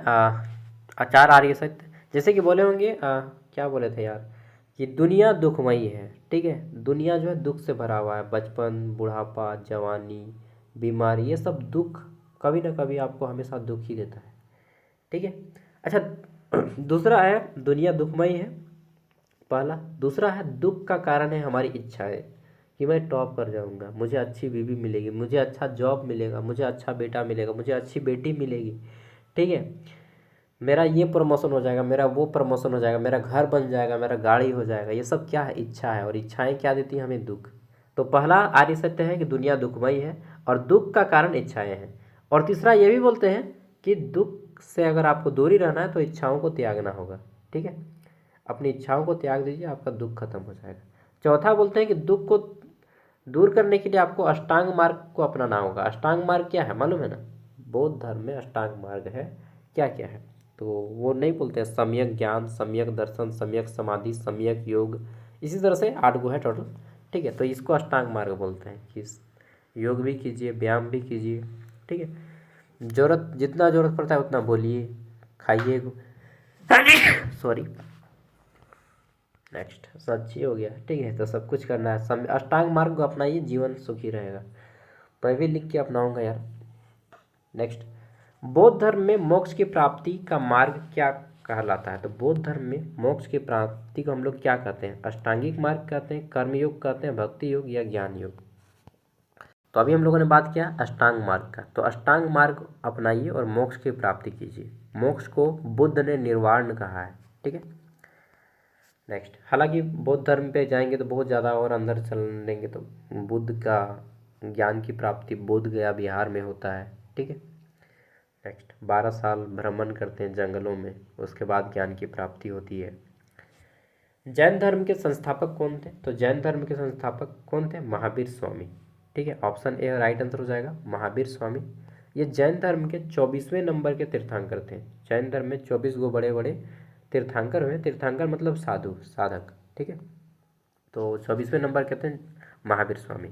4 आर्य सत्य, जैसे कि बोले होंगे क्या बोले थे यार, कि दुनिया दुखमयी है, ठीक है। दुनिया जो है दुख से भरा हुआ है, बचपन, बुढ़ापा, जवानी, बीमारी, ये सब दुख कभी ना कभी आपको हमेशा दुख ही देता है, ठीक है। अच्छा, दूसरा है दुनिया दुखमयी है, पहला। दूसरा है दुख का कारण है हमारी इच्छाएं, कि मैं टॉप कर जाऊंगा, मुझे अच्छी बीवी मिलेगी, मुझे अच्छा जॉब मिलेगा, मुझे अच्छा बेटा मिलेगा, मुझे अच्छी बेटी मिलेगी, ठीक है। मेरा ये प्रमोशन हो जाएगा, मेरा वो प्रमोशन हो जाएगा, मेरा घर बन जाएगा, मेरा गाड़ी हो जाएगा। ये सब क्या है? इच्छा है, और इच्छाएं क्या देती हैं हमें? दुख। तो पहला आर्य सत्य है कि दुनिया दुखमयी है और दुख का कारण इच्छाएं हैं। और तीसरा ये भी बोलते हैं कि दुख से अगर आपको दूरी रहना है तो इच्छाओं को त्यागना होगा, ठीक है। अपनी इच्छाओं को त्याग दीजिए, आपका दुख खत्म हो जाएगा। चौथा बोलते हैं कि दुख को दूर करने के लिए आपको अष्टांग मार्ग को अपनाना होगा। अष्टांग मार्ग क्या है मालूम है ना? बौद्ध धर्म में अष्टांग मार्ग है, क्या क्या है? तो वो नहीं बोलते हैं सम्यक ज्ञान, सम्यक दर्शन, सम्यक समाधि, सम्यक योग, इसी तरह से 8 गो है टोटल, ठीक है। तो इसको अष्टांग मार्ग बोलते हैं कि योग भी कीजिए, व्यायाम भी कीजिए, ठीक है। जरूरत जितना जरूरत पड़ता है उतना बोलिए, खाइए, सॉरी, नेक्स्ट सच्ची हो गया, ठीक है। तो सब कुछ करना है, अष्टांग मार्ग को अपनाइए, जीवन सुखी रहेगा। मैं भी लिख के अपनाऊंगा यार। नेक्स्ट, बौद्ध धर्म में मोक्ष की प्राप्ति का मार्ग क्या कहलाता है? तो बौद्ध धर्म में मोक्ष की प्राप्ति को हम लोग क्या कहते हैं? अष्टांगिक मार्ग कहते हैं, कर्मयोग कहते हैं, भक्ति योग या ज्ञान योग। तो अभी हम लोगों ने बात किया अष्टांग मार्ग का। तो अष्टांग मार्ग अपनाइए और मोक्ष की प्राप्ति कीजिए। मोक्ष को बुद्ध ने निर्वाण कहा है, ठीक है। नेक्स्ट, हालांकि बौद्ध धर्म पे जाएंगे तो बहुत ज़्यादा और अंदर चल देंगे तो बुद्ध का ज्ञान की प्राप्ति बोध गया बिहार में होता है, ठीक है। नेक्स्ट, 12 साल भ्रमण करते हैं जंगलों में, उसके बाद ज्ञान की प्राप्ति होती है। जैन धर्म के संस्थापक कौन थे? तो जैन धर्म के संस्थापक कौन थे? महावीर स्वामी, ठीक है। ऑप्शन ए राइट आंसर हो जाएगा, महावीर स्वामी। ये जैन धर्म के 24वें नंबर के तीर्थंकर थे। जैन धर्म में 24 गो बड़े बड़े तीर्थंकर हुए। तीर्थंकर मतलब साधु, साधक, ठीक है। तो 24वें नंबर कहते हैं महावीर स्वामी।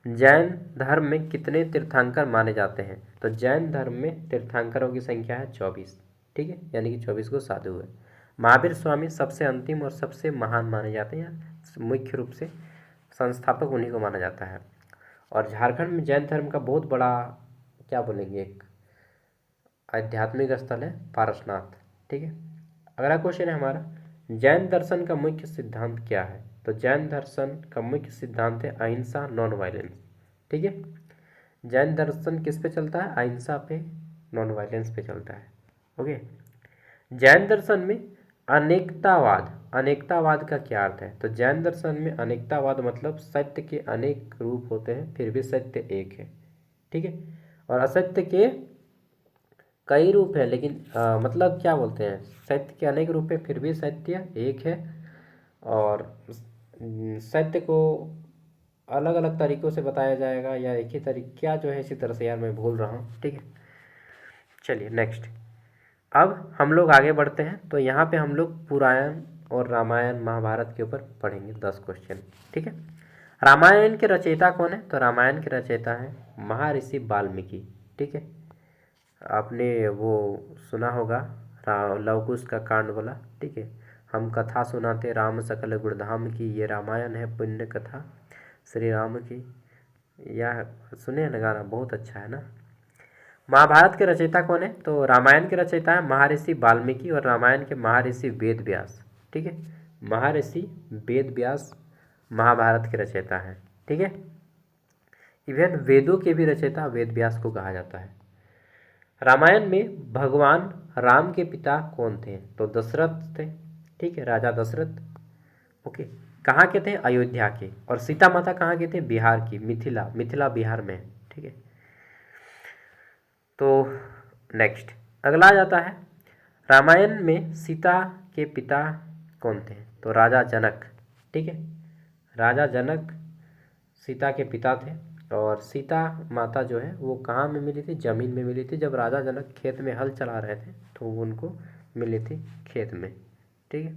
जैन धर्म में कितने तीर्थंकर माने जाते हैं? तो जैन धर्म में तीर्थंकरों की संख्या है 24, ठीक है, यानी कि 24 को साधु हुए। महावीर स्वामी सबसे अंतिम और सबसे महान माने जाते हैं, मुख्य रूप से संस्थापक उन्हीं को माना जाता है। और झारखंड में जैन धर्म का बहुत बड़ा क्या बोलेंगे एक आध्यात्मिक स्थल है पारसनाथ, ठीक है। अगला क्वेश्चन है हमारा, जैन दर्शन का मुख्य सिद्धांत क्या है? तो जैन दर्शन का मुख्य सिद्धांत है अहिंसा, नॉन वायलेंस, ठीक है। जैन दर्शन किस पे चलता है? अहिंसा पे, नॉन वायलेंस पे चलता है, ओके। जैन दर्शन में अनेकतावाद, अनेकतावाद का क्या अर्थ है? तो जैन दर्शन में अनेकतावाद मतलब सत्य के अनेक रूप होते हैं फिर भी सत्य एक है, ठीक है। और असत्य के कई रूप है लेकिन मतलब क्या बोलते हैं, सत्य के अनेक रूप है फिर भी सत्य एक है। और सत्य को अलग अलग तरीक़ों से बताया जाएगा या एक ही तरीके क्या जो है, इसी तरह से यार मैं भूल रहा हूँ। ठीक है, चलिए नेक्स्ट। अब हम लोग आगे बढ़ते हैं। तो यहाँ पे हम लोग पुराण और रामायण महाभारत के ऊपर पढ़ेंगे 10 क्वेश्चन। ठीक है, रामायण के रचयिता कौन है? तो रामायण के रचयिता है महर्षि वाल्मीकि। ठीक है, आपने वो सुना होगा लव कुश का कांड बोला। ठीक है, हम कथा सुनाते राम सकल गुणधाम की, ये रामायण है पुण्य कथा श्री राम की। यह सुने ना गाना, बहुत अच्छा है ना। महाभारत के रचयिता कौन है? तो रामायण के रचयिता है महर्षि वाल्मीकि और रामायण के महर्षि वेद व्यास। ठीक है, महर्षि वेद व्यास महाभारत के रचयिता हैं। ठीक है, इवन वेदों के भी रचयिता वेद व्यास को कहा जाता है। रामायण में भगवान राम के पिता कौन थे? तो दशरथ थे। ठीक है, राजा दशरथ। ओके, कहाँ के थे? अयोध्या के। और सीता माता कहाँ के थे? बिहार की, मिथिला बिहार में। ठीक है, तो नेक्स्ट अगला आ जाता है, रामायण में सीता के पिता कौन थे? तो राजा जनक। ठीक है, राजा जनक सीता के पिता थे। और सीता माता जो है वो कहाँ में मिली थी? ज़मीन में मिली थी। जब राजा जनक खेत में हल चला रहे थे तो वो उनको मिली थी खेत में। ठीक है,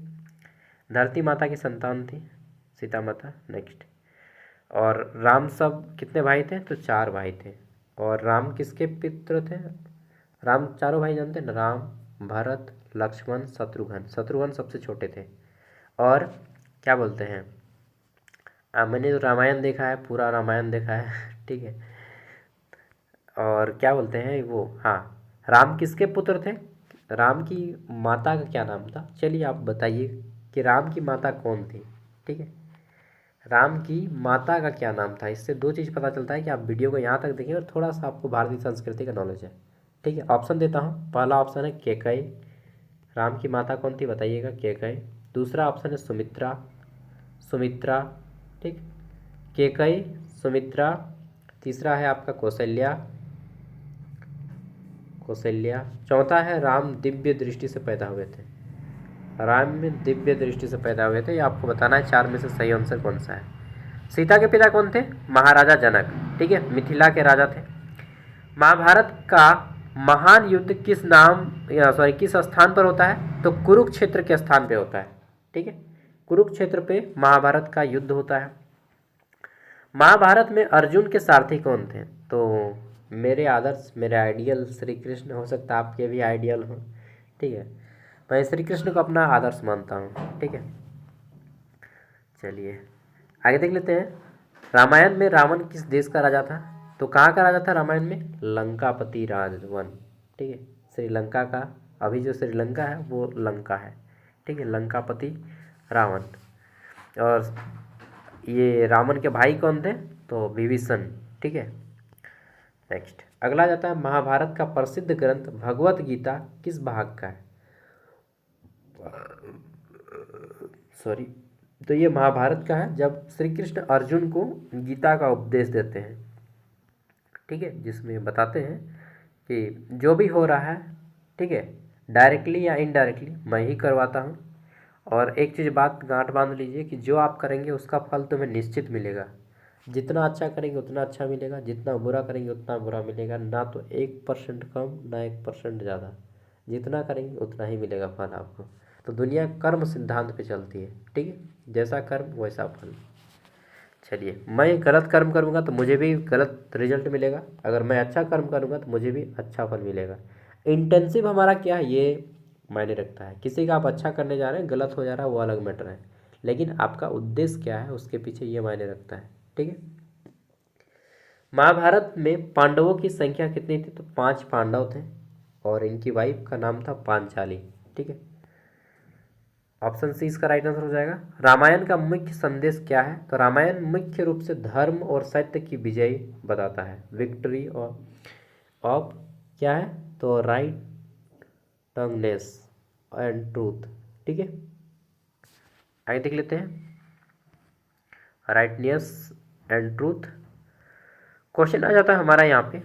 धरती माता की संतान थी सीता माता। नेक्स्ट, और राम सब कितने भाई थे? तो 4 भाई थे। और राम किसके पुत्र थे? राम चारों भाई जानते हैं ना, राम, भरत, लक्ष्मण, शत्रुघ्न। शत्रुघ्न सबसे छोटे थे। और क्या बोलते हैं, मैंने तो रामायण देखा है, पूरा रामायण देखा है। ठीक है, और क्या बोलते हैं वो, हाँ, राम किसके पुत्र थे? राम की माता का क्या नाम था? चलिए आप बताइए कि राम की माता कौन थी। ठीक है, राम की माता का क्या नाम था? इससे 2 चीज़ पता चलता है कि आप वीडियो को यहाँ तक देखिए और थोड़ा सा आपको भारतीय संस्कृति का नॉलेज है। ठीक है, ऑप्शन देता हूँ। पहला ऑप्शन है कैकेयी। राम की माता कौन थी? बताइएगा, कैकेयी। दूसरा ऑप्शन है सुमित्रा। ठीक, कैकेयी, सुमित्रा। तीसरा है आपका कौशल्या। चौथा है राम दिव्य दृष्टि से पैदा हुए थे। राम में दिव्य दृष्टि से पैदा हुए थे। ये आपको बताना है 4 में से सही आंसर कौन सा है। सीता के पिता कौन थे? महाराजा जनक। ठीक है, मिथिला के राजा थे। महाभारत का महान युद्ध किस स्थान पर होता है? तो कुरुक्षेत्र के स्थान पे होता है। ठीक है, कुरुक्षेत्र पे महाभारत का युद्ध होता है। महाभारत में अर्जुन के सारथी कौन थे? तो मेरे आदर्श, मेरे आइडियल श्री कृष्ण। हो सकता है आपके भी आइडियल हो। ठीक है, मैं श्री कृष्ण को अपना आदर्श मानता हूँ। ठीक है, चलिए आगे देख लेते हैं। रामायण में रावण किस देश का राजा था? तो कहाँ का राजा था रामायण में? लंकापति रावण। ठीक है, श्रीलंका का। अभी जो श्रीलंका है वो लंका है। ठीक है, लंकापति रावण। और ये रावण के भाई कौन थे? तो विभीषण। ठीक है, नेक्स्ट अगला जाता है, महाभारत का प्रसिद्ध ग्रंथ भगवत गीता किस भाग का है? सॉरी, तो ये महाभारत का है, जब श्री कृष्ण अर्जुन को गीता का उपदेश देते हैं। ठीक है, जिसमें बताते हैं कि जो भी हो रहा है, ठीक है, डायरेक्टली या इनडायरेक्टली मैं ही करवाता हूँ। और एक चीज़ बात गांठ बांध लीजिए कि जो आप करेंगे उसका फल तुम्हें निश्चित मिलेगा। जितना अच्छा करेंगे उतना अच्छा मिलेगा, जितना बुरा करेंगे उतना बुरा मिलेगा। ना तो 1% कम, ना 1% ज़्यादा। जितना करेंगे उतना ही मिलेगा फल आपको। तो दुनिया कर्म सिद्धांत पे चलती है। ठीक है, जैसा कर्म वैसा फल। चलिए, मैं गलत कर्म करूँगा तो मुझे भी गलत रिजल्ट मिलेगा, अगर मैं अच्छा कर्म करूँगा तो मुझे भी अच्छा फल मिलेगा। इंटेंसिव हमारा क्या है ये मायने रखता है। किसी का आप अच्छा करने जा रहे हैं, गलत हो जा रहा है, वो अलग मैटर है, लेकिन आपका उद्देश्य क्या है उसके पीछे ये मायने रखता है। ठीक है, महाभारत में पांडवों की संख्या कितनी थी? तो 5 पांडव थे और इनकी वाइफ का नाम था पांचाली। ठीक है, ऑप्शन सी इसका राइट आंसर हो जाएगा। रामायण का मुख्य संदेश क्या है? तो रामायण मुख्य रूप से धर्म और सत्य की विजय बताता है। विक्ट्री ऑफ क्या है? तो राइट टंगनेस एंड ट्रूथ। ठीक है, आगे देख लेते हैं, राइटनेस एंड ट्रूथ। क्वेश्चन आ जाता है हमारा यहाँ पे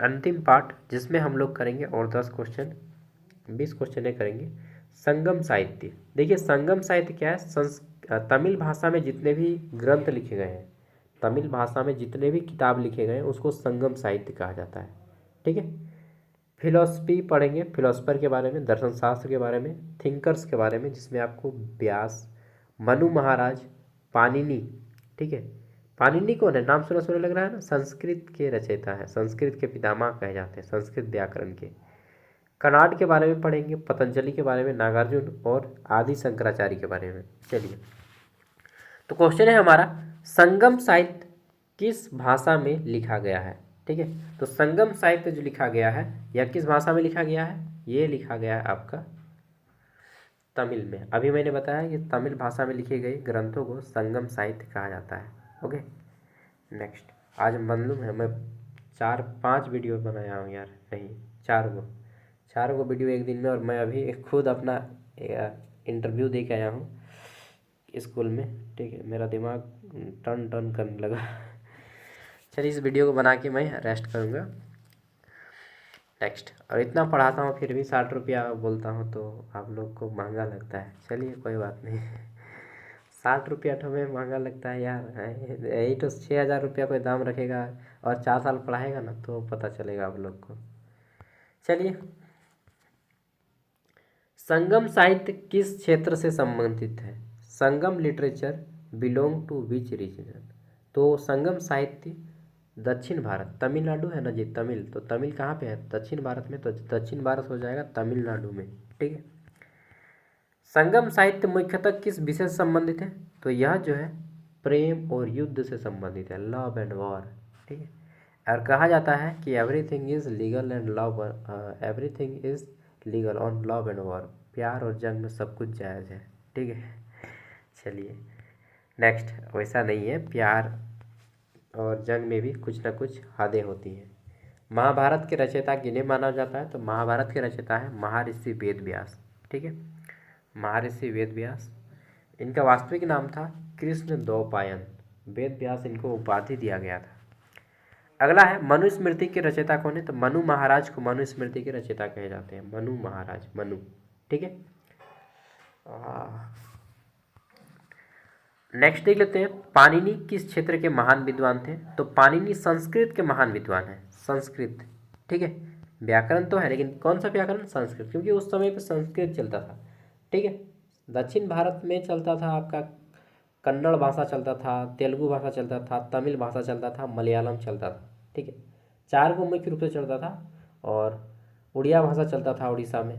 अंतिम पार्ट, जिसमें हम लोग करेंगे और 10 क्वेश्चन, 20 क्वेश्चन करेंगे। संगम साहित्य। देखिए, संगम साहित्य क्या है? तमिल भाषा में जितने भी ग्रंथ लिखे गए हैं, तमिल भाषा में जितने भी किताब लिखे गए हैं उसको संगम साहित्य कहा जाता है। ठीक है। फिलॉसफी पढ़ेंगे, फिलोसफर के बारे में, दर्शन शास्त्र के बारे में, थिंकर्स के बारे में, जिसमें आपको व्यास, मनु महाराज, पाणिनि। ठीक है। पाणिनि कौन है, नाम सुना सुना लग रहा है ना, संस्कृत के रचयिता है, संस्कृत के पितामह कहे जाते हैं, संस्कृत व्याकरण के। कणाद के बारे में पढ़ेंगे, पतंजलि के बारे में, नागार्जुन और आदि शंकराचार्य के बारे में। चलिए, तो क्वेश्चन है हमारा, संगम साहित्य किस भाषा में लिखा गया है। ठीक है। तो संगम साहित्य जो लिखा गया है यह किस भाषा में लिखा गया है, ये लिखा गया है आपका तमिल में। अभी मैंने बताया कि तमिल भाषा में लिखे गए ग्रंथों को संगम साहित्य कहा जाता है। ओके। नेक्स्ट, आज मालूम है मैं 4-5 वीडियो बनाया हूँ यार, नहीं 4 गो वीडियो एक दिन में, और मैं अभी खुद अपना इंटरव्यू दे के आया हूँ स्कूल में। ठीक है। मेरा दिमाग टन टन करने लगा। चलिए, इस वीडियो को बना के मैं रेस्ट करूँगा। नेक्स्ट, और इतना पढ़ाता हूँ फिर भी 60 रुपया बोलता हूँ तो आप लोग को महंगा लगता है। चलिए, कोई बात नहीं। 60 रुपया तो हमें महंगा लगता है यार, यही तो 6,000 रुपया कोई दाम रखेगा और 4 साल पढ़ाएगा ना, तो पता चलेगा आप लोग को। चलिए, संगम साहित्य किस क्षेत्र से संबंधित है। Sangam literature belong to which region. तो संगम साहित्य दक्षिण भारत, तमिलनाडु है ना जी, तमिल, तो तमिल कहाँ पे है, दक्षिण भारत में, तो दक्षिण भारत हो जाएगा तमिलनाडु में। ठीक है। संगम साहित्य मुख्यतः किस विषय से संबंधित है, तो यह जो है प्रेम और युद्ध से संबंधित है, लव एंड वॉर। ठीक है। और कहा जाता है कि everything is legal and love, everything is legal on love and war. प्यार और जंग में सब कुछ जायज़ है। ठीक है। चलिए, नेक्स्ट, वैसा नहीं है, प्यार और जंग में भी कुछ ना कुछ हदें होती हैं। महाभारत के रचयिता किन्हें माना जाता है, तो महाभारत के रचयिता है महर्षि वेद व्यास। ठीक है। महर्षि वेद व्यास, इनका वास्तविक नाम था कृष्ण द्वैपायन। वेद व्यास इनको उपाधि दिया गया था। अगला है, मनुस्मृति के रचयिता कौन है, तो मनु महाराज को मनुस्मृति के रचयिता कहे जाते हैं, मनु महाराज, मनु। ठीक है। नेक्स्ट देख लेते हैं, पाणिनि किस क्षेत्र के महान विद्वान थे, तो पाणिनि संस्कृत के महान विद्वान हैं, संस्कृत। ठीक है। व्याकरण तो है, लेकिन कौन सा व्याकरण, संस्कृत, क्योंकि उस समय पे संस्कृत चलता था। ठीक है। दक्षिण भारत में चलता था आपका कन्नड़ भाषा चलता था, तेलुगु भाषा चलता था, तमिल भाषा चलता था, मलयालम चलता था। ठीक है। 4 को मुख्य रूप से चलता था, और उड़िया भाषा चलता था उड़ीसा में,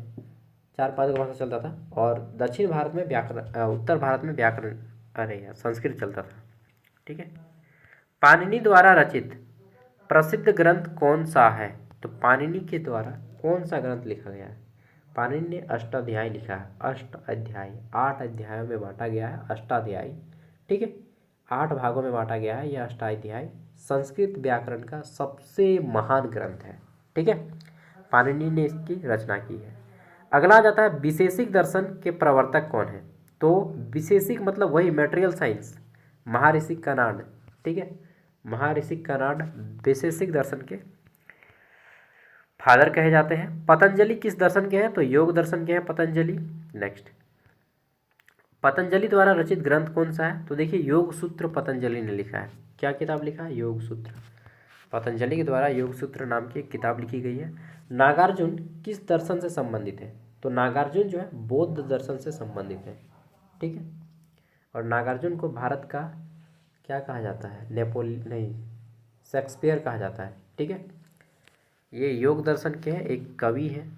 4-5 भाषा चलता था, और दक्षिण भारत में व्याकरण, उत्तर भारत में व्याकरण, अरे यार, संस्कृत चलता था। ठीक है। पाणिनि द्वारा रचित प्रसिद्ध ग्रंथ कौन सा है, तो पाणिनि के द्वारा कौन सा ग्रंथ लिखा गया है, पाणिनि ने अष्टाध्यायी लिखा है, 8 अध्याय, 8 अध्यायों में बांटा गया है, अष्टाध्यायी। ठीक है। 8 भागों में बांटा गया है यह अष्टाध्यायी, संस्कृत व्याकरण का सबसे महान ग्रंथ है। ठीक है। पाणिनि ने इसकी रचना की है। अगला आ जाता है, विशेषिक दर्शन के प्रवर्तक कौन है, तो विशेषिक मतलब वही मटेरियल साइंस, महर्षि कणाद। ठीक है। महर्षि कणाद वैशेषिक दर्शन के फादर कहे जाते हैं। पतंजलि किस दर्शन के हैं, तो योग दर्शन के हैं पतंजलि। नेक्स्ट, पतंजलि द्वारा रचित ग्रंथ कौन सा है, तो देखिए योग सूत्र पतंजलि ने लिखा है। क्या किताब लिखा है, योग सूत्र। पतंजलि के द्वारा योग सूत्र नाम की एक किताब लिखी गई है। नागार्जुन किस दर्शन से संबंधित है, तो नागार्जुन जो है बौद्ध दर्शन से संबंधित है। ठीक है। और नागार्जुन को भारत का क्या कहा जाता है, नहीं, शेक्सपियर कहा जाता है। ठीक है। ये योग दर्शन के हैं, एक कवि हैं,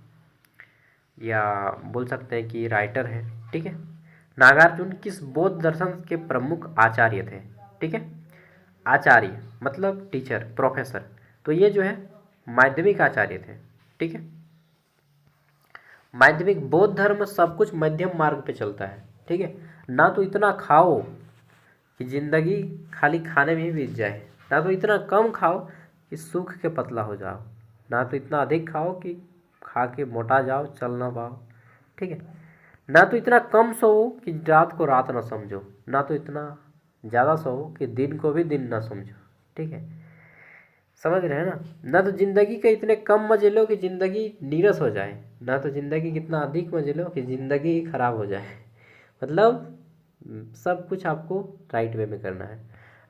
या बोल सकते हैं कि राइटर है। ठीक है। नागार्जुन किस बौद्ध दर्शन के प्रमुख आचार्य थे। ठीक है। आचार्य मतलब टीचर, प्रोफेसर, तो ये जो है माध्यमिक आचार्य थे। ठीक है। माध्यमिक, बौद्ध धर्म सब कुछ मध्यम मार्ग पे चलता है। ठीक है। ना तो इतना खाओ कि जिंदगी खाली खाने में ही बीत जाए, ना तो इतना कम खाओ कि सूख के पतला हो जाओ, ना तो इतना अधिक खाओ कि खा के मोटा जाओ, चल ना पाओ। ठीक है। ना तो इतना कम सोओ कि रात को रात ना समझो, ना तो इतना ज़्यादा सोओ कि दिन को भी दिन ना समझो। ठीक है। समझ रहे हैं ना। ना तो ज़िंदगी के इतने कम मजे लो कि ज़िंदगी नीरस हो जाए, ना तो ज़िंदगी कितना अधिक मजे लो कि ज़िंदगी खराब हो जाए। मतलब सब कुछ आपको राइट वे में करना है।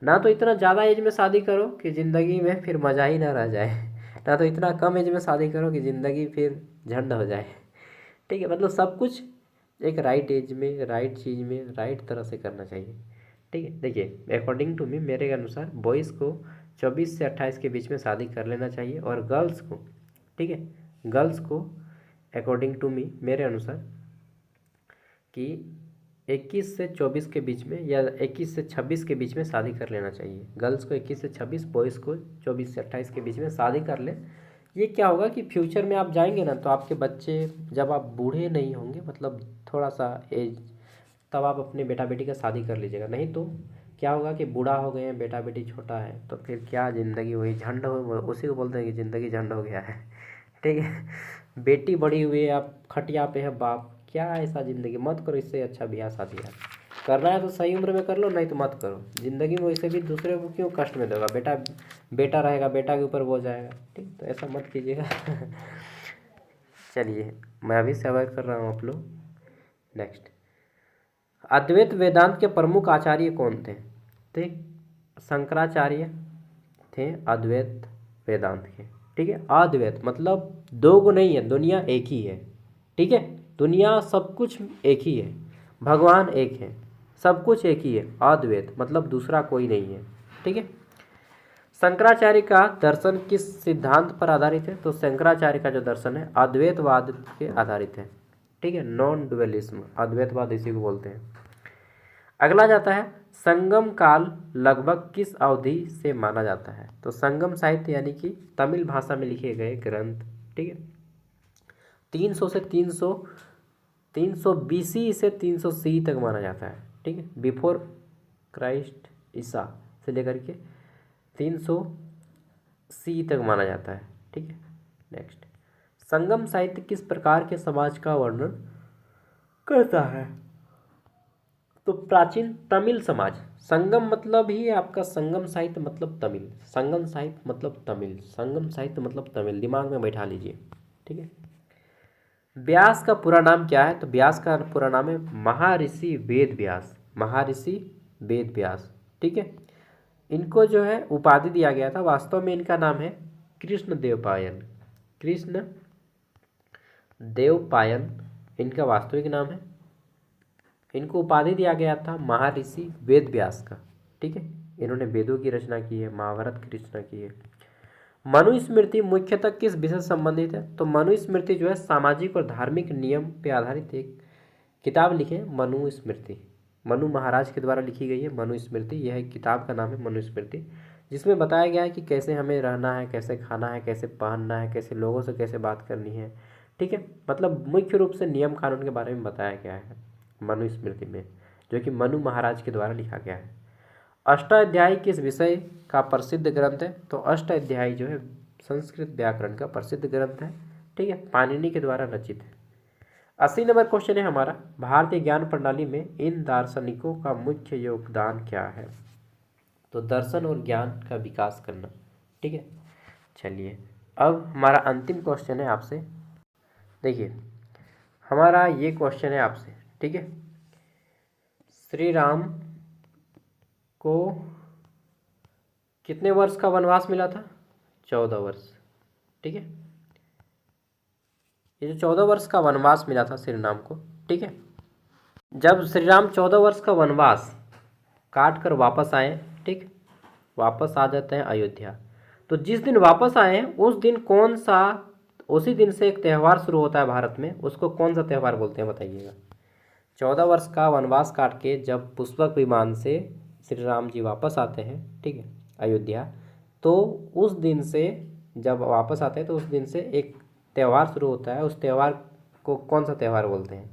ना तो इतना ज़्यादा एज में शादी करो कि ज़िंदगी में फिर मज़ा ही ना रह जाए, ना तो इतना कम एज में शादी करो कि ज़िंदगी फिर झंड हो जाए। ठीक है, मतलब सब कुछ एक राइट एज में, राइट चीज़ में, राइट तरह से करना चाहिए। ठीक है, देखिए अकॉर्डिंग टू मी, मेरे अनुसार बॉयज़ को 24 से 28 के बीच में शादी कर लेना चाहिए, और गर्ल्स को, ठीक है, गर्ल्स को अकॉर्डिंग टू मी, मेरे अनुसार कि 21 से 24 के बीच में या 21 से 26 के बीच में शादी कर लेना चाहिए। गर्ल्स को 21 से 26, बॉयज़ को 24 से 28 के बीच में शादी कर ले। ये क्या होगा कि फ्यूचर में आप जाएंगे ना, तो आपके बच्चे जब आप बूढ़े नहीं होंगे, मतलब थोड़ा सा एज, तब आप अपने बेटा बेटी का शादी कर लीजिएगा। नहीं तो क्या होगा कि बूढ़ा हो गए हैं, बेटा बेटी छोटा है, तो फिर क्या ज़िंदगी वही झंड हो, उसी को बोलते हैं कि ज़िंदगी झंड हो गया है। ठीक है, बेटी बड़ी हुई है, आप खटिया पे है बाप, क्या ऐसा ज़िंदगी मत करो। इससे अच्छा ब्याह शादी है, करना है तो सही उम्र में कर लो, नहीं तो मत करो। ज़िंदगी में वैसे भी दूसरे को क्यों कष्ट में देगा, बेटा बेटा रहेगा, बेटा के ऊपर वो जाएगा। ठीक, तो ऐसा मत कीजिएगा। चलिए, मैं अभी से अवॉइड कर रहा हूँ आप लोग। नेक्स्ट, अद्वैत वेदांत के प्रमुख आचार्य कौन थे? ठीक, शंकराचार्य थे अद्वैत वेदांत के। ठीक है, अद्वैत मतलब दो को नहीं है, दुनिया एक ही है। ठीक है, दुनिया सब कुछ एक ही है, भगवान एक है, सब कुछ एक ही है। अद्वैत मतलब दूसरा कोई नहीं है। ठीक है, शंकराचार्य का दर्शन किस सिद्धांत पर आधारित है? तो शंकराचार्य का जो दर्शन है अद्वैतवाद के आधारित है। ठीक है, नॉन डुअलिज्म, अद्वैतवाद इसी को बोलते हैं। अगला जाता है, संगम काल लगभग किस अवधि से माना जाता है? तो संगम साहित्य यानी कि तमिल भाषा में लिखे गए ग्रंथ, ठीक है, 300 से 300 BC से 300 CE तक माना जाता है। ठीक है, बिफोर क्राइस्ट, ईसा से लेकर के 300 CE तक माना जाता है। ठीक है, नेक्स्ट, संगम साहित्य किस प्रकार के समाज का वर्णन करता है? तो प्राचीन तमिल समाज, संगम मतलब ही आपका संगम साहित्य मतलब तमिल, संगम साहित्य मतलब तमिल, संगम साहित्य मतलब तमिल, दिमाग में बैठा लीजिए। ठीक है, व्यास का पूरा नाम क्या है? तो व्यास का पूरा नाम है महर्षि वेद व्यास, महर्षि वेद व्यास। ठीक है, इनको जो है उपाधि दिया गया था, वास्तव में इनका नाम है कृष्ण देवपायन, कृष्ण देवपायन इनका वास्तविक नाम है। इनको उपाधि दिया गया था महर्षि वेद व्यास का। ठीक है, इन्होंने वेदों की रचना की है, महाभारत की रचना की है। मनुस्मृति मुख्यतः किस विषय से संबंधित है? तो मनुस्मृति जो है सामाजिक और धार्मिक नियम पर आधारित एक किताब लिखी है, मनुस्मृति, मनु महाराज के द्वारा लिखी गई है मनुस्मृति। यह एक किताब का नाम है मनुस्मृति, जिसमें बताया गया है कि कैसे हमें रहना है, कैसे खाना है, कैसे पहनना है, कैसे लोगों से कैसे बात करनी है। ठीक है, मतलब मुख्य रूप से नियम कानून के बारे में बताया गया है मनुस्मृति में, जो कि मनु महाराज के द्वारा लिखा गया है। अष्टाध्यायी किस विषय का प्रसिद्ध ग्रंथ है? तो अष्टाध्यायी जो है संस्कृत व्याकरण का प्रसिद्ध ग्रंथ है। ठीक है, पाणिनि के द्वारा रचित है। 80 नंबर क्वेश्चन है हमारा, भारतीय ज्ञान प्रणाली में इन दार्शनिकों का मुख्य योगदान क्या है? तो दर्शन और ज्ञान का विकास करना। ठीक है, चलिए अब हमारा अंतिम क्वेश्चन है आपसे। देखिए, हमारा ये क्वेश्चन है आपसे। ठीक है, श्री राम को कितने वर्ष का वनवास मिला था? 14 वर्ष। ठीक है, ये जो 14 वर्ष का वनवास मिला था श्री राम को, ठीक है, जब श्री राम 14 वर्ष का वनवास काट कर वापस आए, ठीक, वापस आ जाते हैं अयोध्या, तो जिस दिन वापस आए हैं उस दिन कौन सा, उसी दिन से एक त्यौहार शुरू होता है भारत में, उसको कौन सा त्यौहार बोलते हैं बताइएगा? 14 वर्ष का वनवास काट के जब पुष्पक विमान से श्री राम जी वापस आते हैं, ठीक है, अयोध्या, तो उस दिन से जब वापस आते हैं तो उस दिन से एक त्यौहार शुरू होता है। उस त्यौहार को कौन सा त्यौहार बोलते हैं?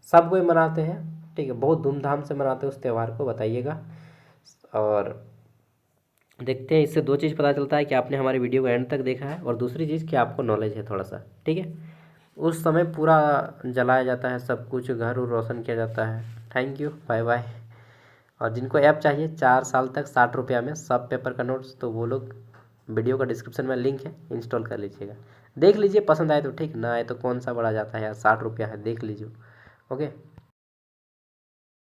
सब कोई मनाते हैं, ठीक है, बहुत धूमधाम से मनाते हैं उस त्यौहार को, बताइएगा। और देखते हैं, इससे दो चीज़ पता चलता है कि आपने हमारे वीडियो को एंड तक देखा है, और दूसरी चीज़ कि आपको नॉलेज है थोड़ा सा। ठीक है, उस समय पूरा जलाया जाता है, सब कुछ घर और रोशन किया जाता है। Thank you, bye bye. और जिनको ऐप चाहिए 4 साल तक 60 रुपया में सब पेपर का नोट्स, तो वो लोग वीडियो का डिस्क्रिप्शन में लिंक है, इंस्टॉल कर लीजिएगा, देख लीजिए, पसंद आए तो ठीक, ना आए तो कौन सा बड़ा जाता है यार, 60 रुपया है, देख लीजिए। ओके।